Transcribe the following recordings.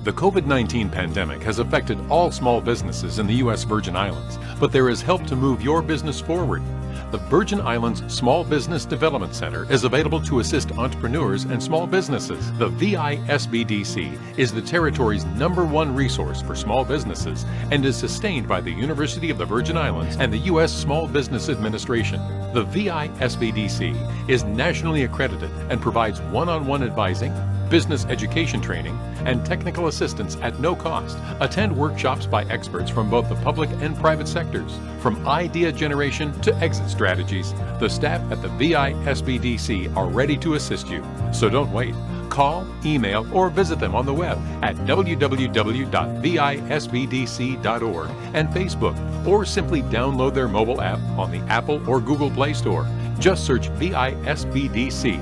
The COVID-19 pandemic has affected all small businesses in the U.S. Virgin Islands, but there is help to move your business forward. The Virgin Islands Small Business Development Center is available to assist entrepreneurs and small businesses. The VI SBDC is the territory's #1 resource for small businesses and is sustained by the University of the Virgin Islands and the U.S. Small Business Administration. The VI SBDC is nationally accredited and provides one-on-one advising, business education training, and technical assistance at no cost. Attend workshops by experts from both the public and private sectors. From idea generation to exit strategies, the staff at the VI SBDC are ready to assist you. So don't wait. Call, email, or visit them on the web at www.visbdc.org and Facebook, or simply download their mobile app on the Apple or Google Play Store. Just search VI SBDC.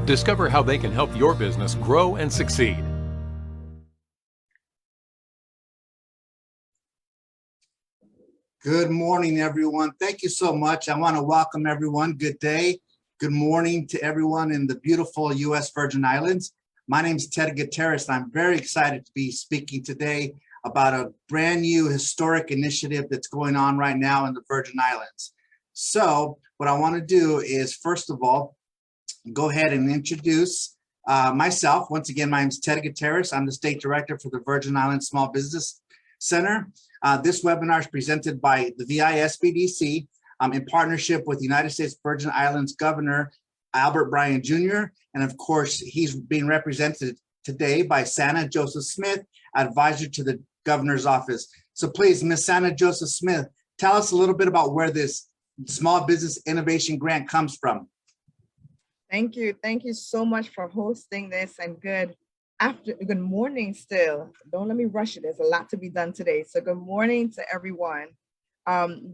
Discover how they can help your business grow and succeed. Good morning, everyone. Thank you so much. I want to welcome everyone. Good day. Good morning to everyone in the beautiful U.S. Virgin Islands. My name is Ted Gutierrez, and I'm very excited to be speaking today about a brand new historic initiative that's going on right now in the Virgin Islands. So what I want to do is, first of all, go ahead and introduce myself. Once again, my name is Ted Gutierrez. I'm the State Director for the Virgin Islands Small Business Center. This webinar is presented by the VI SBDC in partnership with the United States Virgin Islands Governor Albert Bryan Jr. And of course, he's being represented today by Sana Joseph Smith, advisor to the governor's office. So please, Ms. Sana Joseph Smith, tell us a little bit about where this Small Business Innovation Grant comes from. Thank you. Thank you so much for hosting this, and good morning still. Don't let me rush it. There's a lot to be done today. So good morning to everyone.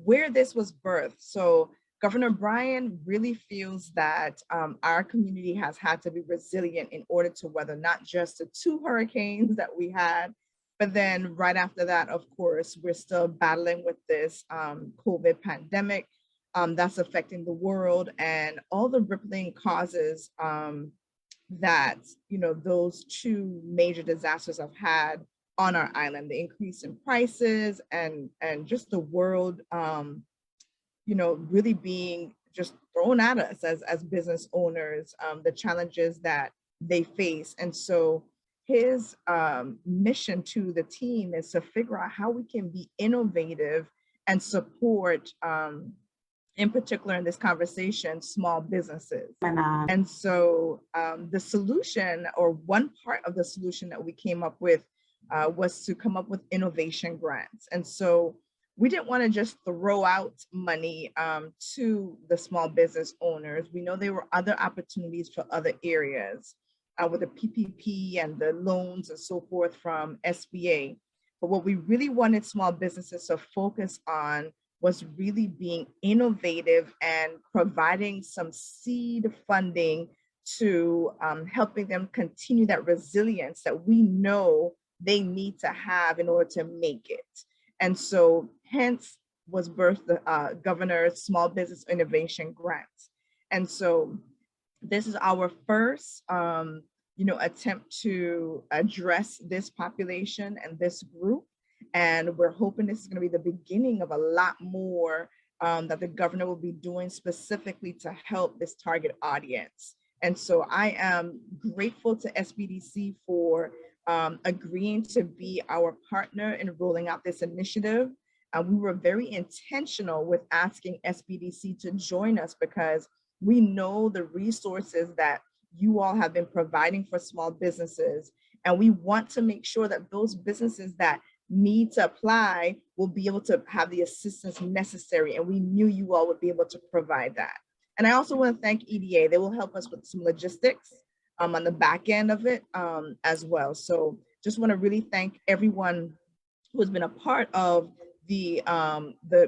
Where this was birthed. So Governor Bryan really feels that our community has had to be resilient in order to weather not just the 2 hurricanes that we had, but then right after that, of course, we're still battling with this COVID pandemic. That's affecting the world, and all the rippling causes that those 2 major disasters have had on our island, the increase in prices and just the world really being just thrown at us as business owners, the challenges that they face. And so his mission to the team is to figure out how we can be innovative and support in particular in this conversation, small businesses. And so the solution, or one part of the solution that we came up with was to come up with innovation grants. And so we didn't want to just throw out money to the small business owners. We know there were other opportunities for other areas with the PPP and the loans and so forth from SBA. But what we really wanted small businesses to focus on was really being innovative and providing some seed funding to helping them continue that resilience that we know they need to have in order to make it. And so hence was birthed the Governor's Small Business Innovation Grants. And so this is our first attempt to address this population and this group. And we're hoping this is going to be the beginning of a lot more that the governor will be doing specifically to help this target audience. And so I am grateful to SBDC for agreeing to be our partner in rolling out this initiative. We were very intentional with asking SBDC to join us because we know the resources that you all have been providing for small businesses. And we want to make sure that those businesses that need to apply will be able to have the assistance necessary. And we knew you all would be able to provide that. And I also want to thank EDA. They will help us with some logistics on the back end of it as well. So just want to really thank everyone who has been a part of the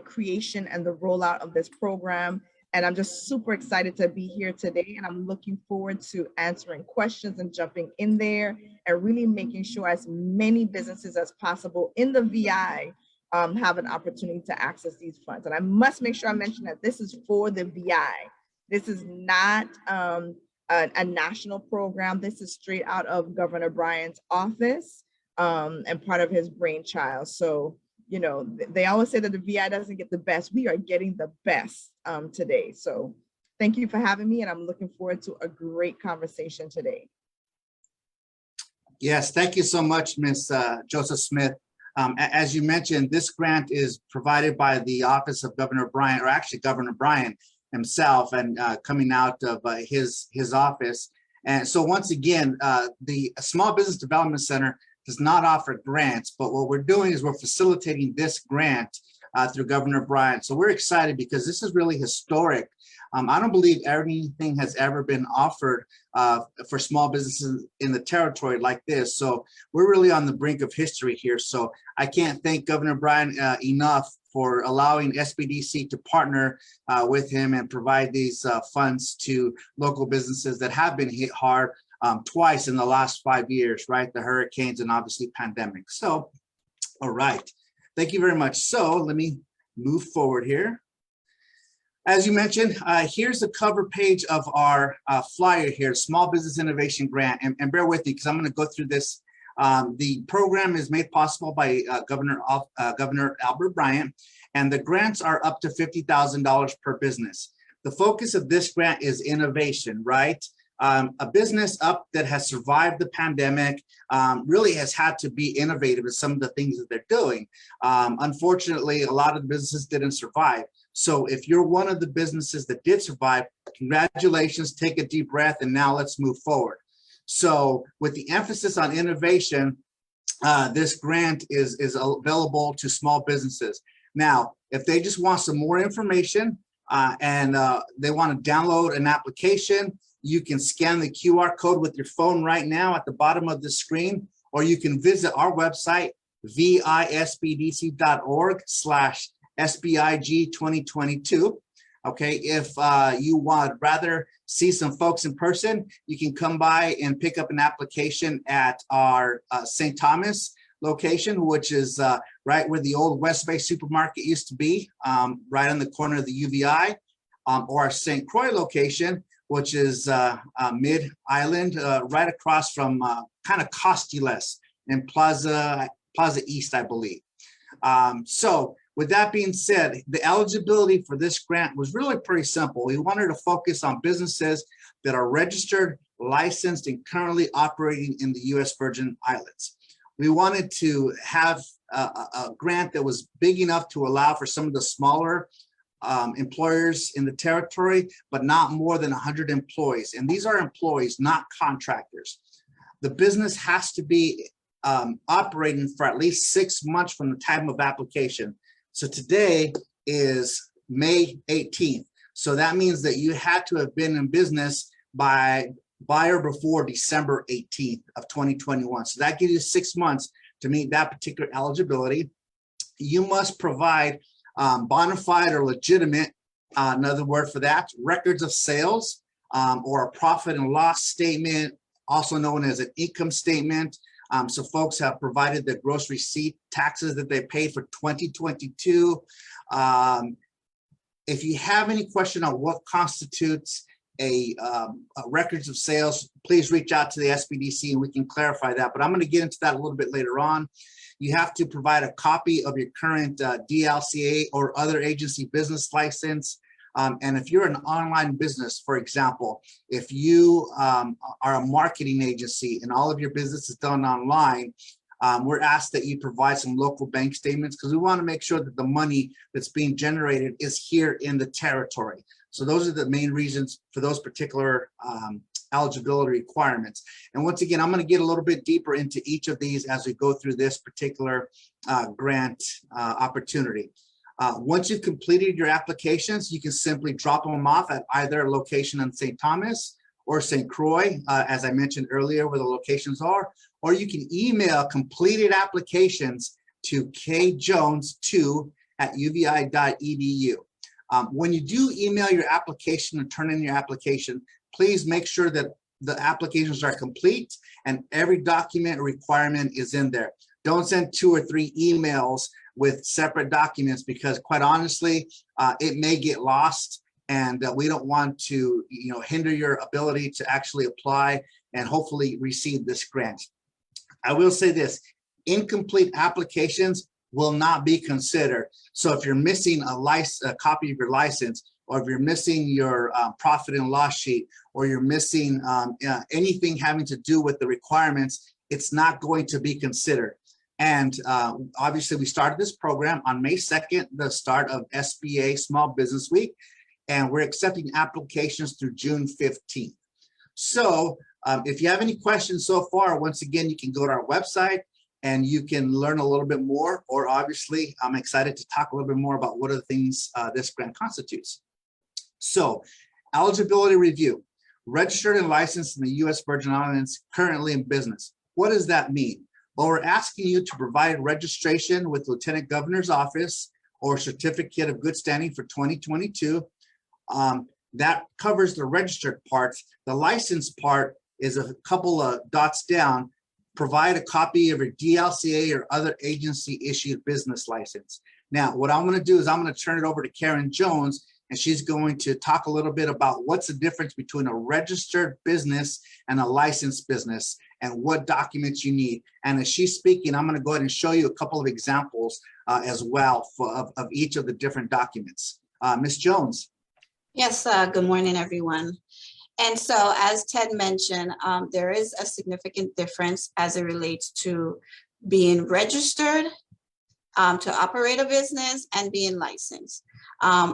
creation and the rollout of this program. And I'm just super excited to be here today. And I'm looking forward to answering questions and jumping in there and really making sure as many businesses as possible in the VI have an opportunity to access these funds. And I must make sure I mention that this is for the VI. This is not a national program. This is straight out of Governor Bryan's office. and part of his brainchild. So, you know, they always say that the VI doesn't get the best. We are getting the best today. So thank you for having me, and I'm looking forward to a great conversation today. Yes, thank you so much, Ms. Joseph Smith. As you mentioned, this grant is provided by the Office of Governor Bryant, or actually Governor Bryant himself, and coming out of his office. And so once again, the Small Business Development Center does not offer grants, but what we're doing is we're facilitating this grant through Governor Bryant. So we're excited because this is really historic. I don't believe anything has ever been offered for small businesses in the territory like this. So we're really on the brink of history here. So I can't thank Governor Bryant enough for allowing SBDC to partner with him and provide these funds to local businesses that have been hit hard twice in the last 5 years, right? The hurricanes and obviously pandemic. So, all right. Thank you very much. So let me move forward here. As you mentioned, here's the cover page of our flyer here, Small Business Innovation Grant. And bear with me because I'm going to go through this. The program is made possible by Governor Albert Bryant, and the grants are up to $50,000 per business. The focus of this grant is innovation, right? A business that has survived the pandemic really has had to be innovative in some of the things that they're doing. Unfortunately, a lot of the businesses didn't survive. So if you're one of the businesses that did survive, congratulations, take a deep breath, and now let's move forward. So with the emphasis on innovation, this grant is available to small businesses. Now, if they just want some more information and they want to download an application, you can scan the QR code with your phone right now at the bottom of the screen, or you can visit our website, visbdc.org/SBIG 2022. Okay, if you would rather see some folks in person, you can come by and pick up an application at our St. Thomas location, which is right where the old West Bay supermarket used to be, right on the corner of the UVI, or our St. Croix location, which is mid-island, right across from kind of Costules in Plaza East, I believe. So with that being said, the eligibility for this grant was really pretty simple. We wanted to focus on businesses that are registered, licensed, and currently operating in the U.S. Virgin Islands. We wanted to have a grant that was big enough to allow for some of the smaller employers in the territory, but not more than 100 employees. And these are employees, not contractors. The business has to be operating for at least 6 months from the time of application. So today is May 18th. So that means that you had to have been in business by or before December 18th of 2021. So that gives you 6 months to meet that particular eligibility. You must provide bona fide or legitimate, another word for that, records of sales or a profit and loss statement, also known as an income statement. So folks have provided the gross receipt taxes that they paid for 2022. If you have any question on what constitutes a records of sales, please reach out to the SBDC and we can clarify that. But I'm going to get into that a little bit later on. You have to provide a copy of your current DLCA or other agency business license. And if you're an online business, for example, if you are a marketing agency and all of your business is done online, we're asked that you provide some local bank statements because we want to make sure that the money that's being generated is here in the territory. So those are the main reasons for those particular eligibility requirements. And once again, I'm going to get a little bit deeper into each of these as we go through this particular grant opportunity. Once you've completed your applications, you can simply drop them off at either a location in St. Thomas or St. Croix, as I mentioned earlier, where the locations are, or you can email completed applications to kjones2@uvi.edu. When you do email your application and turn in your application, please make sure that the applications are complete and every document requirement is in there. Don't send 2 or 3 emails with separate documents because quite honestly, it may get lost and we don't want to hinder your ability to actually apply and hopefully receive this grant. I will say this, Incomplete applications will not be considered. So if you're missing a copy of your license, or if you're missing your profit and loss sheet, or you're missing anything having to do with the requirements, it's not going to be considered. And obviously we started this program on May 2nd, the start of SBA Small Business Week, and we're accepting applications through June 15th. So if you have any questions so far, once again, you can go to our website and you can learn a little bit more, or obviously I'm excited to talk a little bit more about what are the things this grant constitutes. So eligibility review, registered and licensed in the US Virgin Islands, currently in business. What does that mean? Well, we're asking you to provide registration with Lieutenant Governor's Office or certificate of good standing for 2022. That covers the registered parts. The license part is a couple of dots down. Provide a copy of your DLCA or other agency issued business license. Now, what I'm going to do is I'm going to turn it over to Karen Jones, and she's going to talk a little bit about what's the difference between a registered business and a licensed business and what documents you need. And as she's speaking, I'm going to go ahead and show you a couple of examples as well of each of the different documents. Ms. Jones. Yes, good morning, everyone. And so as Ted mentioned, there is a significant difference as it relates to being registered to operate a business and being licensed.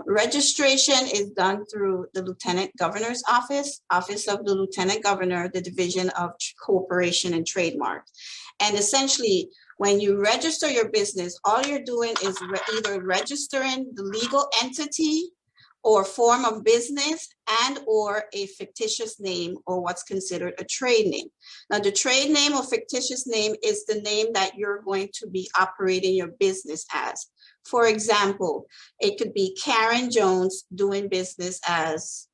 Registration is done through the Lieutenant Governor's Office, Office of the Lieutenant Governor, the Division of Corporation and Trademark. And essentially, when you register your business, all you're doing is either registering the legal entity or form of business and or a fictitious name, or what's considered a trade name. Now, the trade name or fictitious name is the name that you're going to be operating your business as. For example, it could be Karen Jones doing business as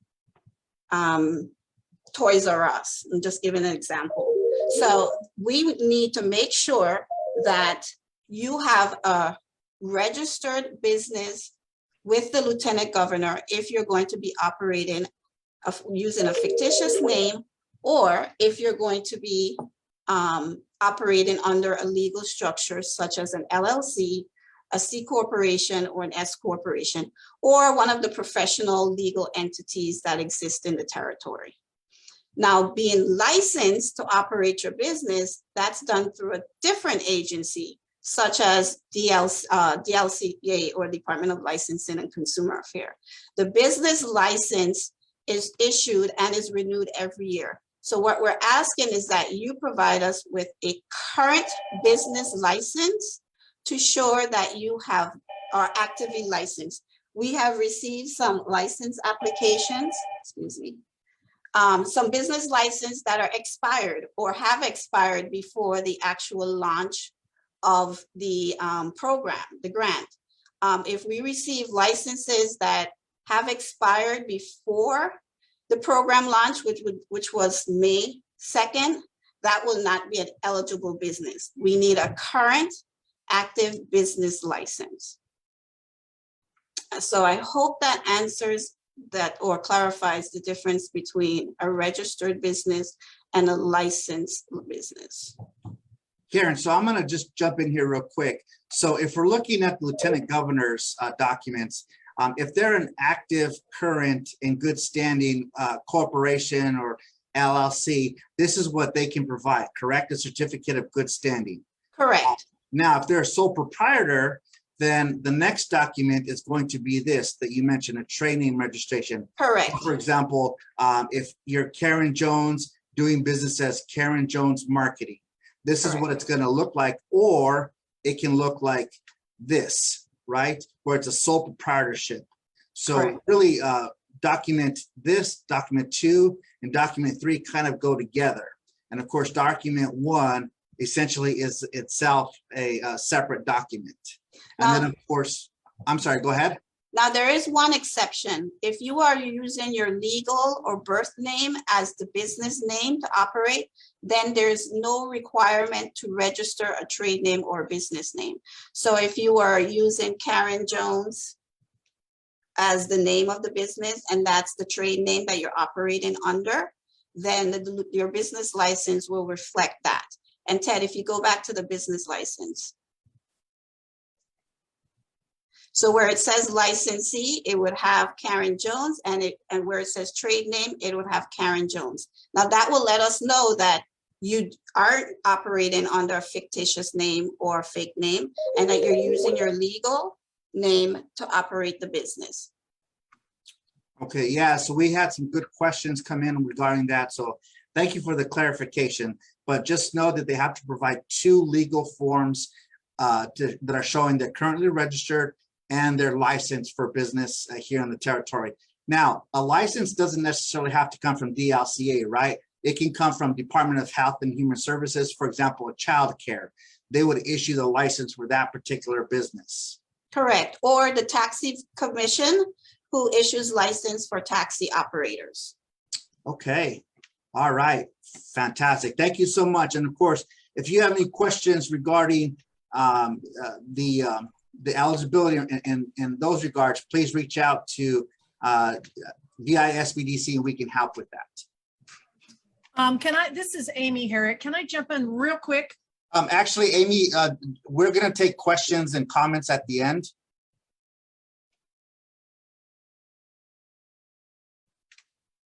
Toys R Us. I'm just giving an example. So we need to make sure that you have a registered business with the Lieutenant Governor if you're going to be operating using a fictitious name, or if you're going to be operating under a legal structure such as an LLC, a C corporation, or an S corporation, or one of the professional legal entities that exist in the territory. Now, being licensed to operate your business, that's done through a different agency, such as DLCA, or Department of Licensing and Consumer Affairs. The business license is issued and is renewed every year. So what we're asking is that you provide us with a current business license to show that you are actively licensed. We have received some license applications, some business license that are expired or have expired before the actual launch of the program, the grant. If we receive licenses that have expired before the program launch, which was May 2nd, that will not be an eligible business. We need a current active business license. So I hope that answers that or clarifies the difference between a registered business and a licensed business. Karen, so I'm going to just jump in here real quick. So if we're looking at the Lieutenant Governor's documents, if they're an active, current, in good standing corporation or LLC, this is what they can provide, correct? A certificate of good standing. Correct. Now, if they're a sole proprietor, then the next document is going to be this that you mentioned, a trade name registration. Correct. So for example, if you're Karen Jones doing business as Karen Jones Marketing, this is what it's going to look like, or it can look like this, right? Where it's a sole proprietorship. So really document this, document 2, and document 3 kind of go together. And of course, document 1 essentially is itself a separate document. And then of course, I'm sorry, go ahead. Now, there is one exception. If you are using your legal or birth name as the business name to operate, then there's no requirement to register a trade name or business name. So if you are using Karen Jones as the name of the business, and that's the trade name that you're operating under, then your business license will reflect that. And Ted, if you go back to the business license. So where it says licensee, it would have Karen Jones, and where it says trade name, it would have Karen Jones. Now that will let us know that you aren't operating under a fictitious name or a fake name, and that you're using your legal name to operate the business. Okay, yeah, so we had some good questions come in regarding that. So thank you for the clarification, but just know that they have to provide 2 legal forms that are showing they're currently registered and they're licensed for business here in the territory. Now, a license doesn't necessarily have to come from DLCA, right? It can come from Department of Health and Human Services, for example, a child care. They would issue the license for that particular business. Correct, or the taxi commission who issues license for taxi operators. Okay, all right, fantastic. Thank you so much. And of course, if you have any questions regarding the eligibility in those regards, please reach out to VI SBDC and we can help with that. This is Amy Herrick. Can I jump in real quick? Actually, Amy, we're going to take questions and comments at the end.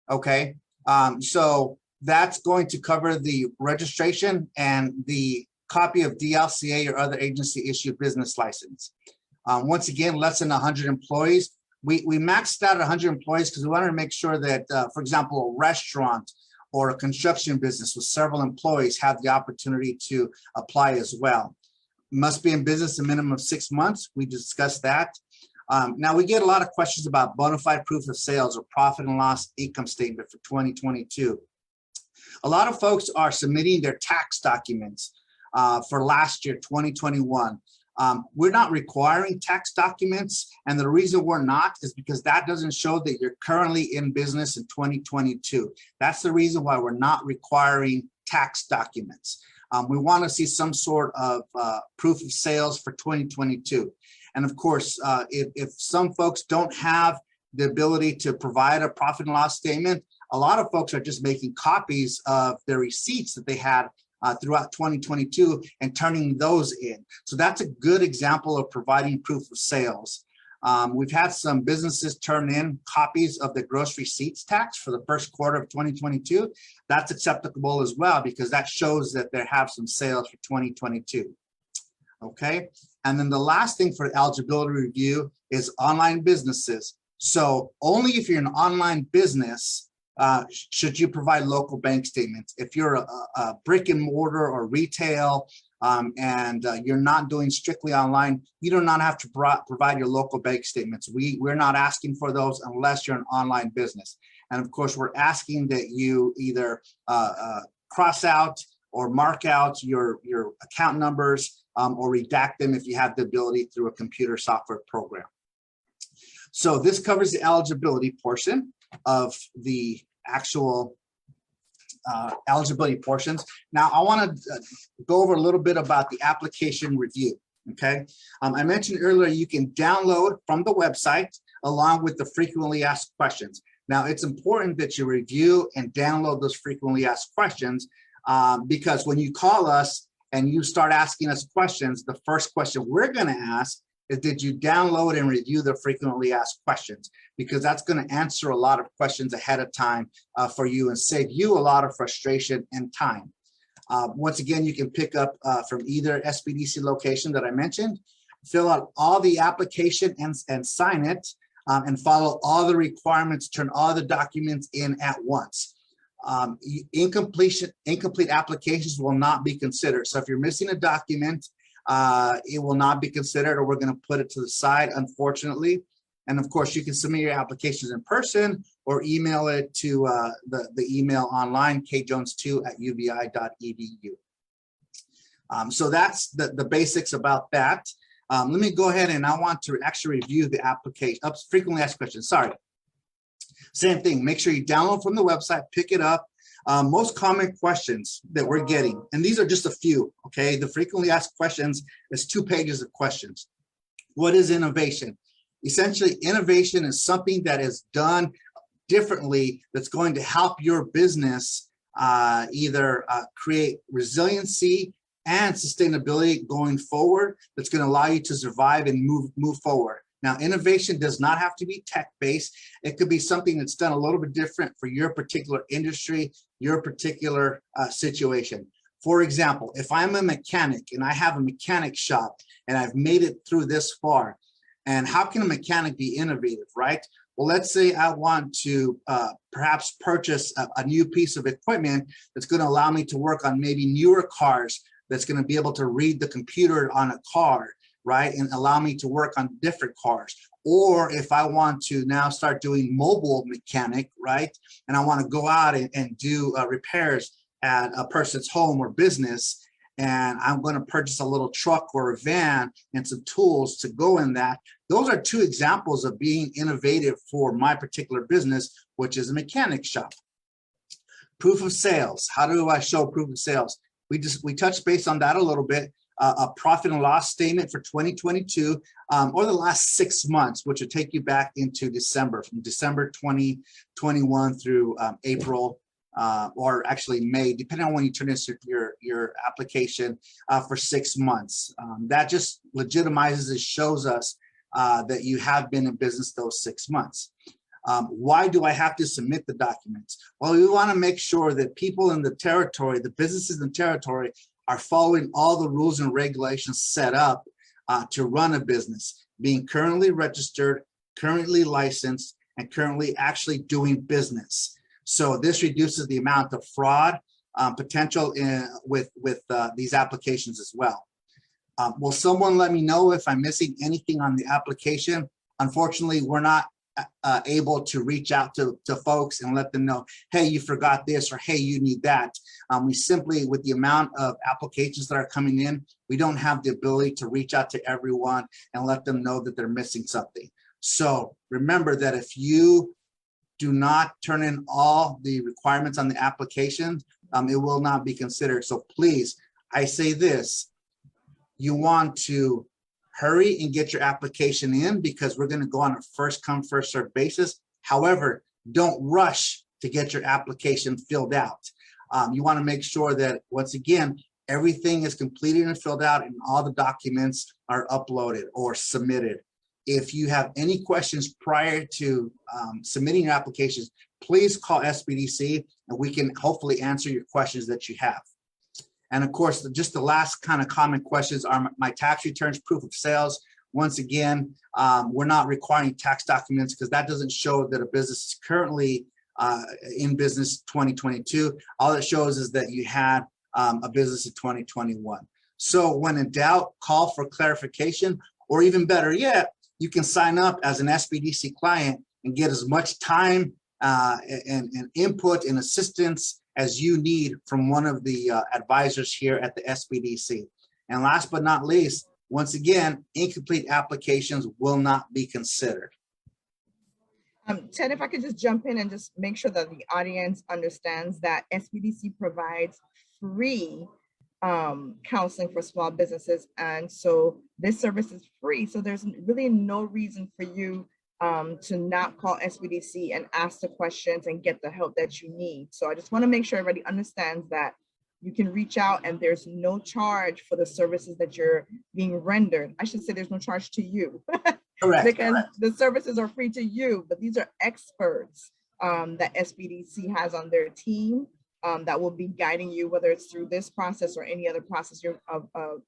Okay, so that's going to cover the registration and the copy of DLCA or other agency issued business license. Once again, less than 100 employees. We maxed out 100 employees because we wanted to make sure that, for example, a restaurant or a construction business with several employees have the opportunity to apply as well. Must be in business a minimum of 6 months. We discussed that. Now we get a lot of questions about bona fide proof of sales or profit and loss income statement for 2022. A lot of folks are submitting their tax documents for last year, 2021. We're not requiring tax documents, and the reason we're not is because that doesn't show that you're currently in business in 2022. That's the reason why we're not requiring tax documents. We want to see some sort of proof of sales for 2022. And of course, if some folks don't have the ability to provide a profit and loss statement, a lot of folks are just making copies of their receipts that they had throughout 2022 and turning those in. So that's a good example of providing proof of sales. We've had some businesses turn in copies of the gross receipts tax for the first quarter of 2022. That's acceptable as well because that shows that they have some sales for 2022. Okay, and then the last thing for eligibility review is online businesses. So only if you're an online business should you provide local bank statements. If you're a brick and mortar or retail and you're not doing strictly online, you do not have to provide your local bank statements. We're not asking for those unless you're an online business. And of course, we're asking that you either cross out or mark out your account numbers or redact them if you have the ability through a computer software program. So this covers the eligibility portion of the actual eligibility portions. Now I want to go over a little bit about the application review. Okay, I mentioned earlier you can download from the website along with the frequently asked questions. Now it's important that you review and download those frequently asked questions because when you call us and you start asking us questions, the first question we're going to ask is, did you download and review the frequently asked questions? Because that's going to answer a lot of questions ahead of time for you and save you a lot of frustration and time. Once again, you can pick up from either SBDC location that I mentioned, fill out all the application and sign it, and follow all the requirements, turn all the documents in at once. Incomplete applications will not be considered. So if you're missing a document, it will not be considered, or we're going to put it to the side, unfortunately. And of course, you can submit your applications in person or email it to the email online, kjones2@uvi.edu. So that's the basics about that. Let me go ahead and I want to actually review the application. Frequently asked questions, sorry. Same thing, make sure you download from the website, pick it up. Most common questions that we're getting, and these are just a few, okay? The frequently asked questions is 2 pages of questions. What is innovation? Essentially, innovation is something that is done differently that's going to help your business either create resiliency and sustainability going forward that's going to allow you to survive and move forward. Now, innovation does not have to be tech-based. It could be something that's done a little bit different for your particular industry, your particular situation. For example, if I'm a mechanic and I have a mechanic shop and I've made it through this far, and how can a mechanic be innovative, right? Well, let's say I want to perhaps purchase a new piece of equipment that's going to allow me to work on maybe newer cars, that's going to be able to read the computer on a car, right? And allow me to work on different cars. Or if I want to now start doing mobile mechanic, right? And I want to go out and do repairs at a person's home or business, and I'm going to purchase a little truck or a van and some tools to go in that. Those are two examples of being innovative for my particular business, which is a mechanic shop. Proof of sales. How do I show proof of sales? We touched base on that a little bit. A profit and loss statement for 2022 or the last 6 months, which will take you back into December, from December 2021 through April or actually May, depending on when you turn in your application for 6 months. That just legitimizes, it shows us that you have been in business those 6 months. Why do I have to submit the documents? Well, we want to make sure that people in the territory, the businesses in the territory, are following all the rules and regulations set up to run a business, being currently registered, currently licensed, and currently actually doing business. So this reduces the amount of fraud potential with these applications as well. Will someone let me know if I'm missing anything on the application? Unfortunately, we're not able to reach out to folks and let them know, hey, you forgot this, or hey, you need that. We simply, with the amount of applications that are coming in, we don't have the ability to reach out to everyone and let them know that they're missing something. So remember that if you do not turn in all the requirements on the application, it will not be considered. So please, I say this, you want to hurry and get your application in, because we're going to go on a first come, first served basis. However, don't rush to get your application filled out. You want to make sure that, once again, everything is completed and filled out and all the documents are uploaded or submitted. If you have any questions prior to submitting your applications, please call SBDC and we can hopefully answer your questions that you have. And of course, just the last kind of common questions are my tax returns, proof of sales. Once again, we're not requiring tax documents because that doesn't show that a business is currently in business 2022. All it shows is that you had a business in 2021. So when in doubt, call for clarification, or even better yet, you can sign up as an SBDC client and get as much time and input and assistance as you need from one of the advisors here at the SBDC. And last but not least, once again, incomplete applications will not be considered. Ted, if I could just jump in and just make sure that the audience understands that SBDC provides free counseling for small businesses. And so this service is free. So there's really no reason for you to not call SBDC and ask the questions and get the help that you need. So I just want to make sure everybody understands that you can reach out and there's no charge for the services that you're being rendered. I should say there's no charge to you. Correct. Because the services are free to you, but these are experts that SBDC has on their team that will be guiding you, whether it's through this process or any other process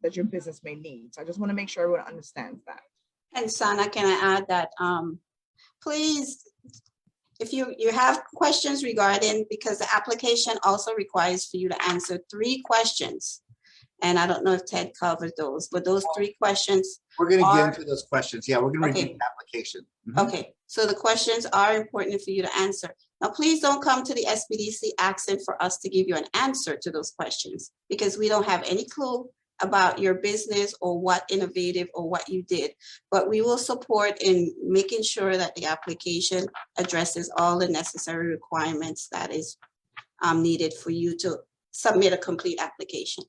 that your business may need. So I just want to make sure everyone understands that. And Sana, can I add that please, if you have questions regarding, because the application also requires for you to answer 3 questions. And I don't know if Ted covered those, but those 3 questions. We're going to get into those questions. Yeah, we're going to review the application. Okay, so the questions are important for you to answer. Now, please don't come to the SBDC asking for us to give you an answer to those questions, because we don't have any clue about your business or what innovative or what you did, but we will support in making sure that the application addresses all the necessary requirements that is needed for you to submit a complete application.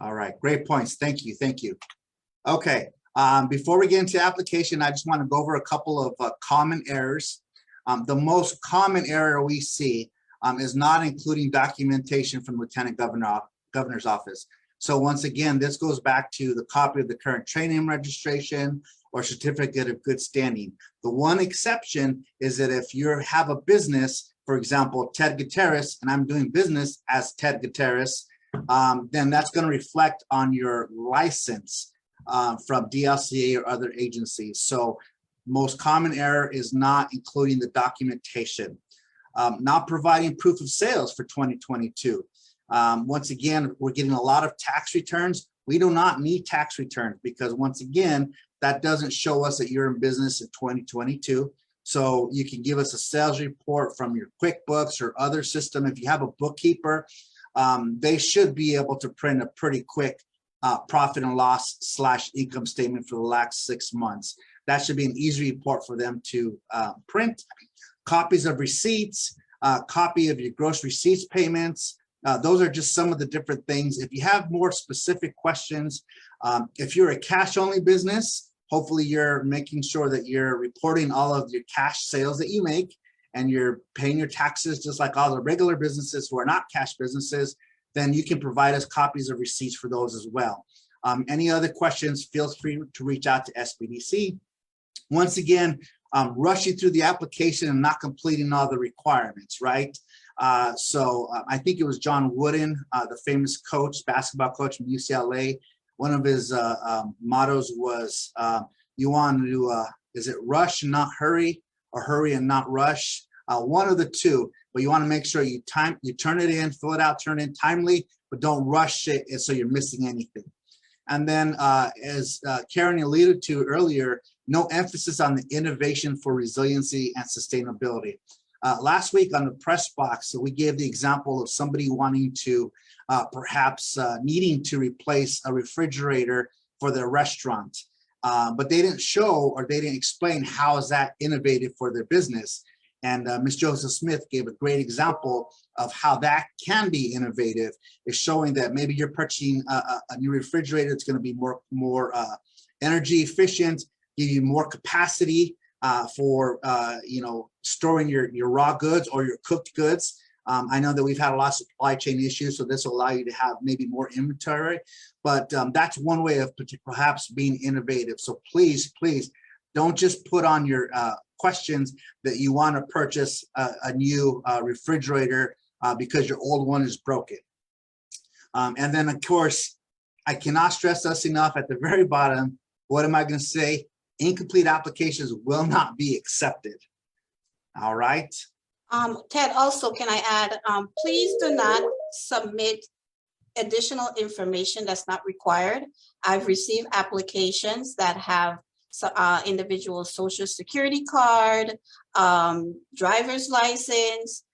All right, great points. Thank you. Thank you. Okay, before we get into application, I just want to go over a couple of common errors. The most common error we see is not including documentation from Lieutenant Governor's office. So once again, this goes back to the copy of the current trade name registration or certificate of good standing. The one exception is that if you have a business, for example, Ted Gutierrez, and I'm doing business as Ted Gutierrez, then that's going to reflect on your license from DLCA or other agencies. So most common error is not including the documentation. Not providing proof of sales for 2022. Once again, we're getting a lot of tax returns. We do not need tax returns because once again, that doesn't show us that you're in business in 2022. So you can give us a sales report from your QuickBooks or other system. If you have a bookkeeper, they should be able to print a pretty quick profit and loss / income statement for the last 6 months. That should be an easy report for them to print. Copies of receipts, copy of your gross receipts payments. Those are just some of the different things. If you have more specific questions, if you're a cash only business, hopefully you're making sure that you're reporting all of your cash sales that you make and you're paying your taxes just like all the regular businesses who are not cash businesses, then you can provide us copies of receipts for those as well. Any other questions, feel free to reach out to SBDC. Once again, rushing through the application and not completing all the requirements, right? So I think it was John Wooden, the famous coach, basketball coach from UCLA. One of his mottos was, you want to, is it rush and not hurry, or hurry and not rush? One of the two, but you want to make sure you turn it in, fill it out, turn it in timely, but don't rush it and so you're missing anything. And then as Karen alluded to earlier, no emphasis on the innovation for resiliency and sustainability. Last week on the press box, so we gave the example of somebody wanting to perhaps needing to replace a refrigerator for their restaurant, but they didn't show or they didn't explain how is that innovative for their business. And Ms. Joseph Smith gave a great example of how that can be innovative, is showing that maybe you're purchasing a new refrigerator that's going to be more energy efficient, give you more capacity for storing your raw goods or your cooked goods. I know that we've had a lot of supply chain issues, so this will allow you to have maybe more inventory, but that's one way of perhaps being innovative. So please don't just put on your questions that you want to purchase a new refrigerator because your old one is broken. And then of course, I cannot stress this enough at the very bottom. What am I going to say? Incomplete applications will not be accepted. All right. Ted, also, can I add, please do not submit additional information that's not required. I've received applications that have individual social security card, driver's license,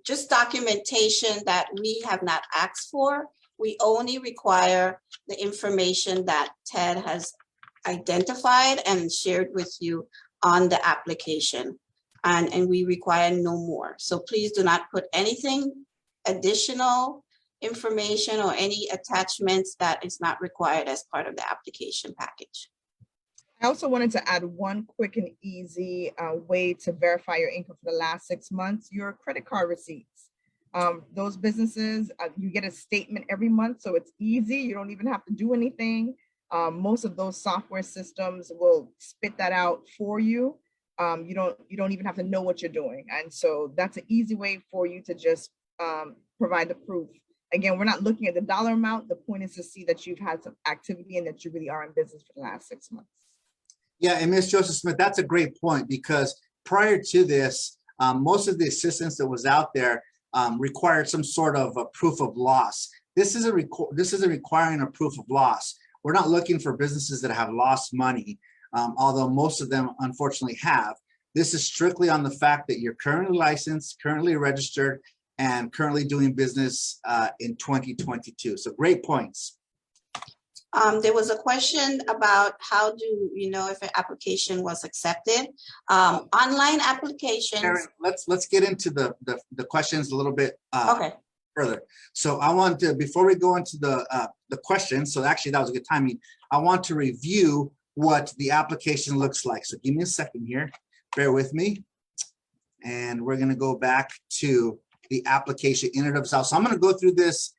just documentation that we have not asked for. We only require the information that Ted has identified and shared with you on the application. And we require no more. So please do not put anything additional information or any attachments that is not required as part of the application package. I also wanted to add one quick and easy way to verify your income for the last 6 months, your credit card receipts. Those businesses, you get a statement every month, so it's easy. You don't even have to do anything. Most of those software systems will spit that out for you. You don't even have to know what you're doing. And so that's an easy way for you to just provide the proof. Again, we're not looking at the dollar amount. The point is to see that you've had some activity and that you really are in business for the last 6 months. Yeah, and Ms. Joseph Smith, that's a great point, because prior to this, most of the assistance that was out there required some sort of a proof of loss. This is requiring a proof of loss. We're not looking for businesses that have lost money, although most of them unfortunately have. This is strictly on the fact that you're currently licensed, currently registered, and currently doing business in 2022. So great points. There was a question about how do you know if an application was accepted. Online applications. Karen, let's get into the questions a little bit further. So I want to, before we go into the questions, so actually that was a good timing, I want to review what the application looks like. So give me a second here, bear with me. And we're gonna go back to the application in and of itself. So I'm going to go through this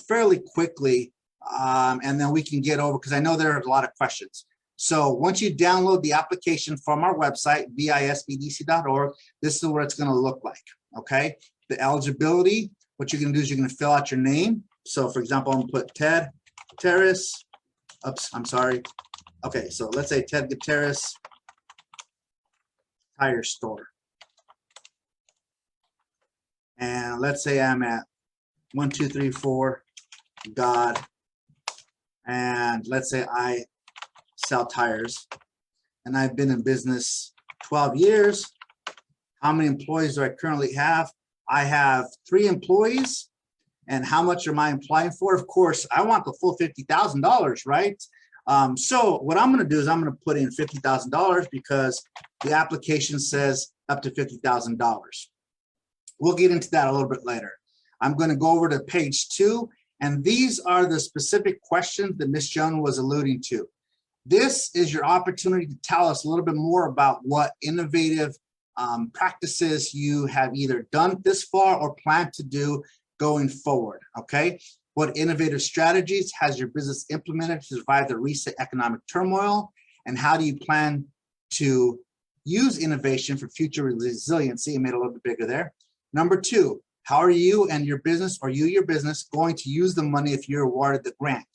fairly quickly, and then we can get over, because I know there are a lot of questions. So once you download the application from our website, visbdc.org, this is what it's going to look like. Okay, the eligibility, what you're going to do is you're going to fill out your name. So for example, I'm going to put Ted Gutierrez. Oops, I'm sorry. Okay, so let's say Ted Gutierrez Tire Store. And let's say I'm at 1234 God. And let's say I sell tires. And I've been in business 12 years. How many employees do I currently have? I have 3 employees. And how much am I applying for? Of course, I want the full $50,000, right? So what I'm going to do is I'm going to put in $50,000 because the application says up to $50,000. We'll get into that a little bit later. I'm going to go over to page 2, and these are the specific questions that Ms. Joan was alluding to. This is your opportunity to tell us a little bit more about what innovative practices you have either done this far or plan to do going forward, okay? What innovative strategies has your business implemented to survive the recent economic turmoil? And how do you plan to use innovation for future resiliency? I made it a little bit bigger there. Number 2, how are you and your business, or your business, going to use the money if you're awarded the grant?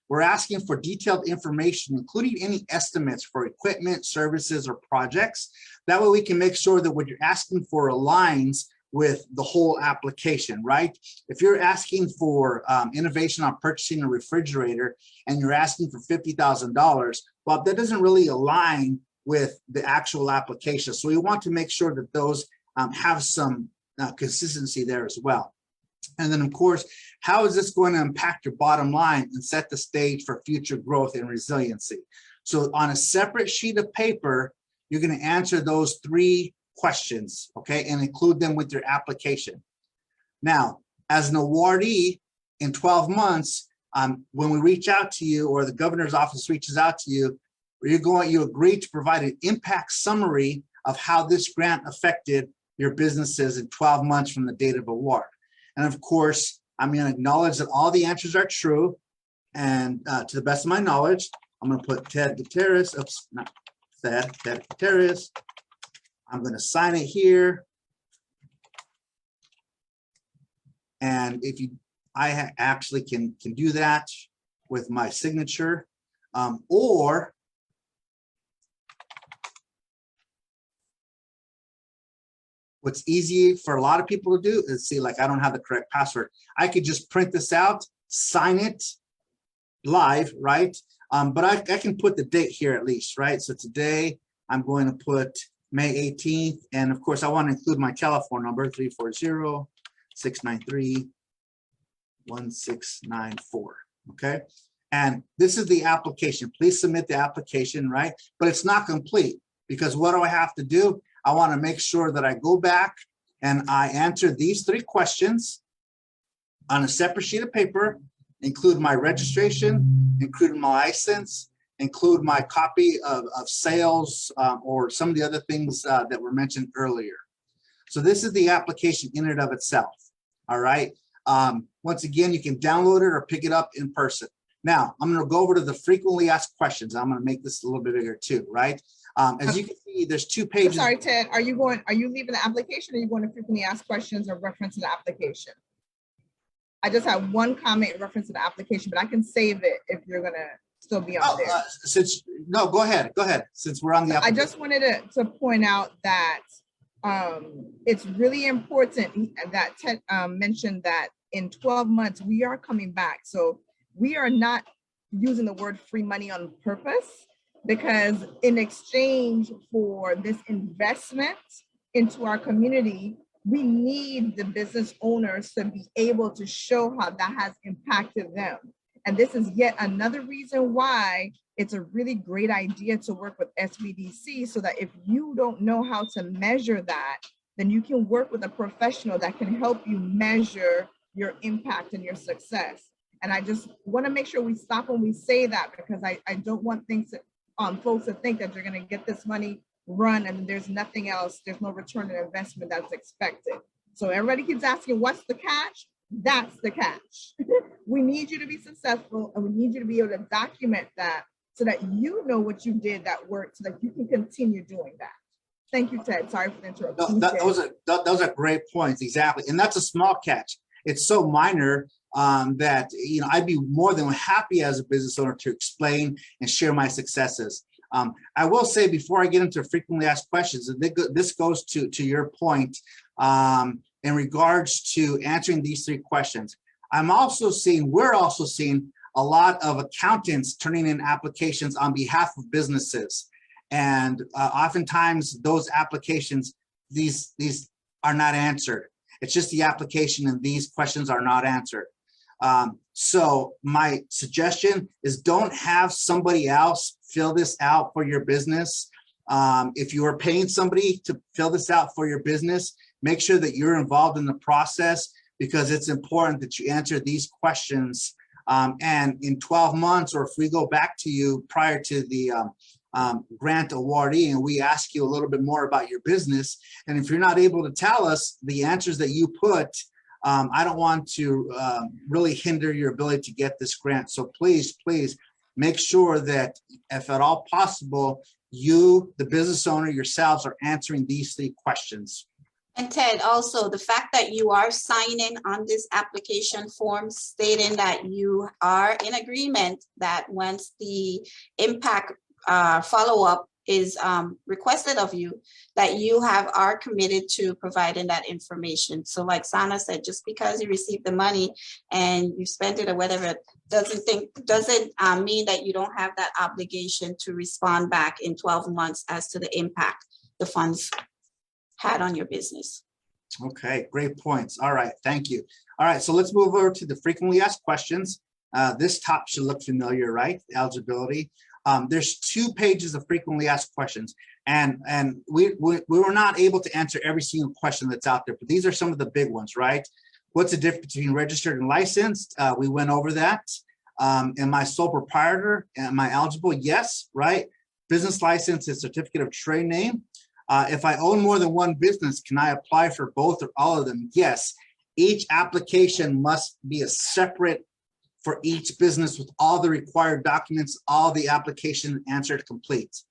We're asking for detailed information, including any estimates for equipment, services, or projects. That way we can make sure that what you're asking for aligns with the whole application, right? If you're asking for innovation on purchasing a refrigerator and you're asking for $50,000, well, that doesn't really align with the actual application. So we want to make sure that those have some consistency there as well. And then of course, how is this going to impact your bottom line and set the stage for future growth and resiliency? So on a separate sheet of paper, you're going to answer those 3 questions, okay, and include them with your application. Now, as an awardee in 12 months, when we reach out to you, or the governor's office reaches out to you, you agree to provide an impact summary of how this grant affected your businesses in 12 months from the date of award. And of course, I'm going to acknowledge that all the answers are true. And to the best of my knowledge, I'm going to put Ted Gutierrez, oops, not Ted Gutierrez. I'm going to sign it here. And if you, I actually can do that with my signature, or what's easy for a lot of people to do is see, like, I don't have the correct password. I could just print this out, sign it live, right? But I can put the date here at least, right? So today I'm going to put May 18th. And of course, I want to include my telephone number, 340-693-1694, okay? And this is the application. Please submit the application, right? But it's not complete, because what do I have to do? I want to make sure that I go back and I answer these 3 questions on a separate sheet of paper, include my registration, include my license, include my copy of sales, or some of the other things that were mentioned earlier. So this is the application in and of itself, all right? Once again, you can download it or pick it up in person. Now, I'm going to go over to the frequently asked questions. I'm going to make this a little bit bigger too, right? As you can see, there's 2 pages. Sorry, Ted, are you leaving the application, or are you going to frequently asked questions or reference to the application? I just have one comment in reference to the application, but I can save it if you're going to still be on there. No, go ahead, since we're on the application. I just wanted to point out that it's really important that Ted mentioned that in 12 months, we are coming back. So we are not using the word free money on purpose, because in exchange for this investment into our community, we need the business owners to be able to show how that has impacted them. And this is yet another reason why it's a really great idea to work with SBDC, so that if you don't know how to measure that, then you can work with a professional that can help you measure your impact and your success. And I just want to make sure we stop when we say that, because I don't want things to, folks to think that you're going to get this money, run, and there's nothing else, there's no return on investment that's expected. So everybody keeps asking, what's the catch? That's the catch. We need you to be successful, and we need you to be able to document that so that you know what you did that worked, so that you can continue doing that. Thank you, Ted. Sorry for the interruption. Those are great points, exactly. And that's a small catch. It's so minor that, you know, I'd be more than happy as a business owner to explain and share my successes. I will say, before I get into frequently asked questions, and this goes to your point in regards to answering these three questions. we're also seeing a lot of accountants turning in applications on behalf of businesses. And oftentimes those applications, these are not answered. It's just the application and these questions are not answered. So my suggestion is, don't have somebody else fill this out for your business. If you are paying somebody to fill this out for your business, make sure that you're involved in the process, because it's important that you answer these questions. And in 12 months, or if we go back to you prior to the grant awardee and we ask you a little bit more about your business, and if you're not able to tell us the answers that you put, I don't want to really hinder your ability to get this grant. So please make sure that, if at all possible, you, the business owner, yourselves are answering these three questions. And Ted, also the fact that you are signing on this application form stating that you are in agreement that once the impact follow-up is requested of you, that you are committed to providing that information. So like Sana said, just because you received the money and you spent it or whatever, doesn't mean that you don't have that obligation to respond back in 12 months as to the impact the funds had on your business. Okay, great points. All right, thank you. All right, so let's move over to the frequently asked questions. This top should look familiar, right? Eligibility. There's 2 pages of frequently asked questions, and we were not able to answer every single question that's out there, but these are some of the big ones, right? What's the difference between registered and licensed? We went over that. Am I sole proprietor? Am I eligible? Yes, right? Business license is certificate of trade name. If I own more than one business, can I apply for both or all of them? Yes. Each application must be a separate for each business with all the required documents, all the application answered complete.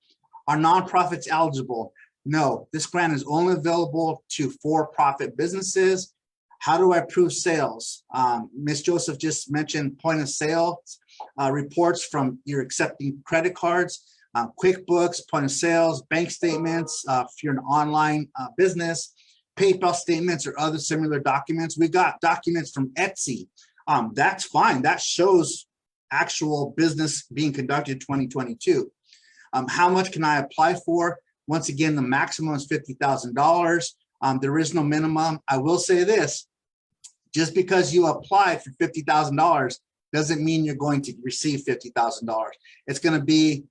Are nonprofits eligible? No, this grant is only available to for-profit businesses. How do I prove sales? Ms. Joseph just mentioned point of sale reports from your accepting credit cards, QuickBooks, point of sales, bank statements, if you're an online business, PayPal statements or other similar documents. We got documents from Etsy. That's fine. That shows actual business being conducted in 2022. How much can I apply for? Once again, the maximum is $50,000. There is no minimum. I will say this, just because you applied for $50,000 doesn't mean you're going to receive $50,000. It's going to be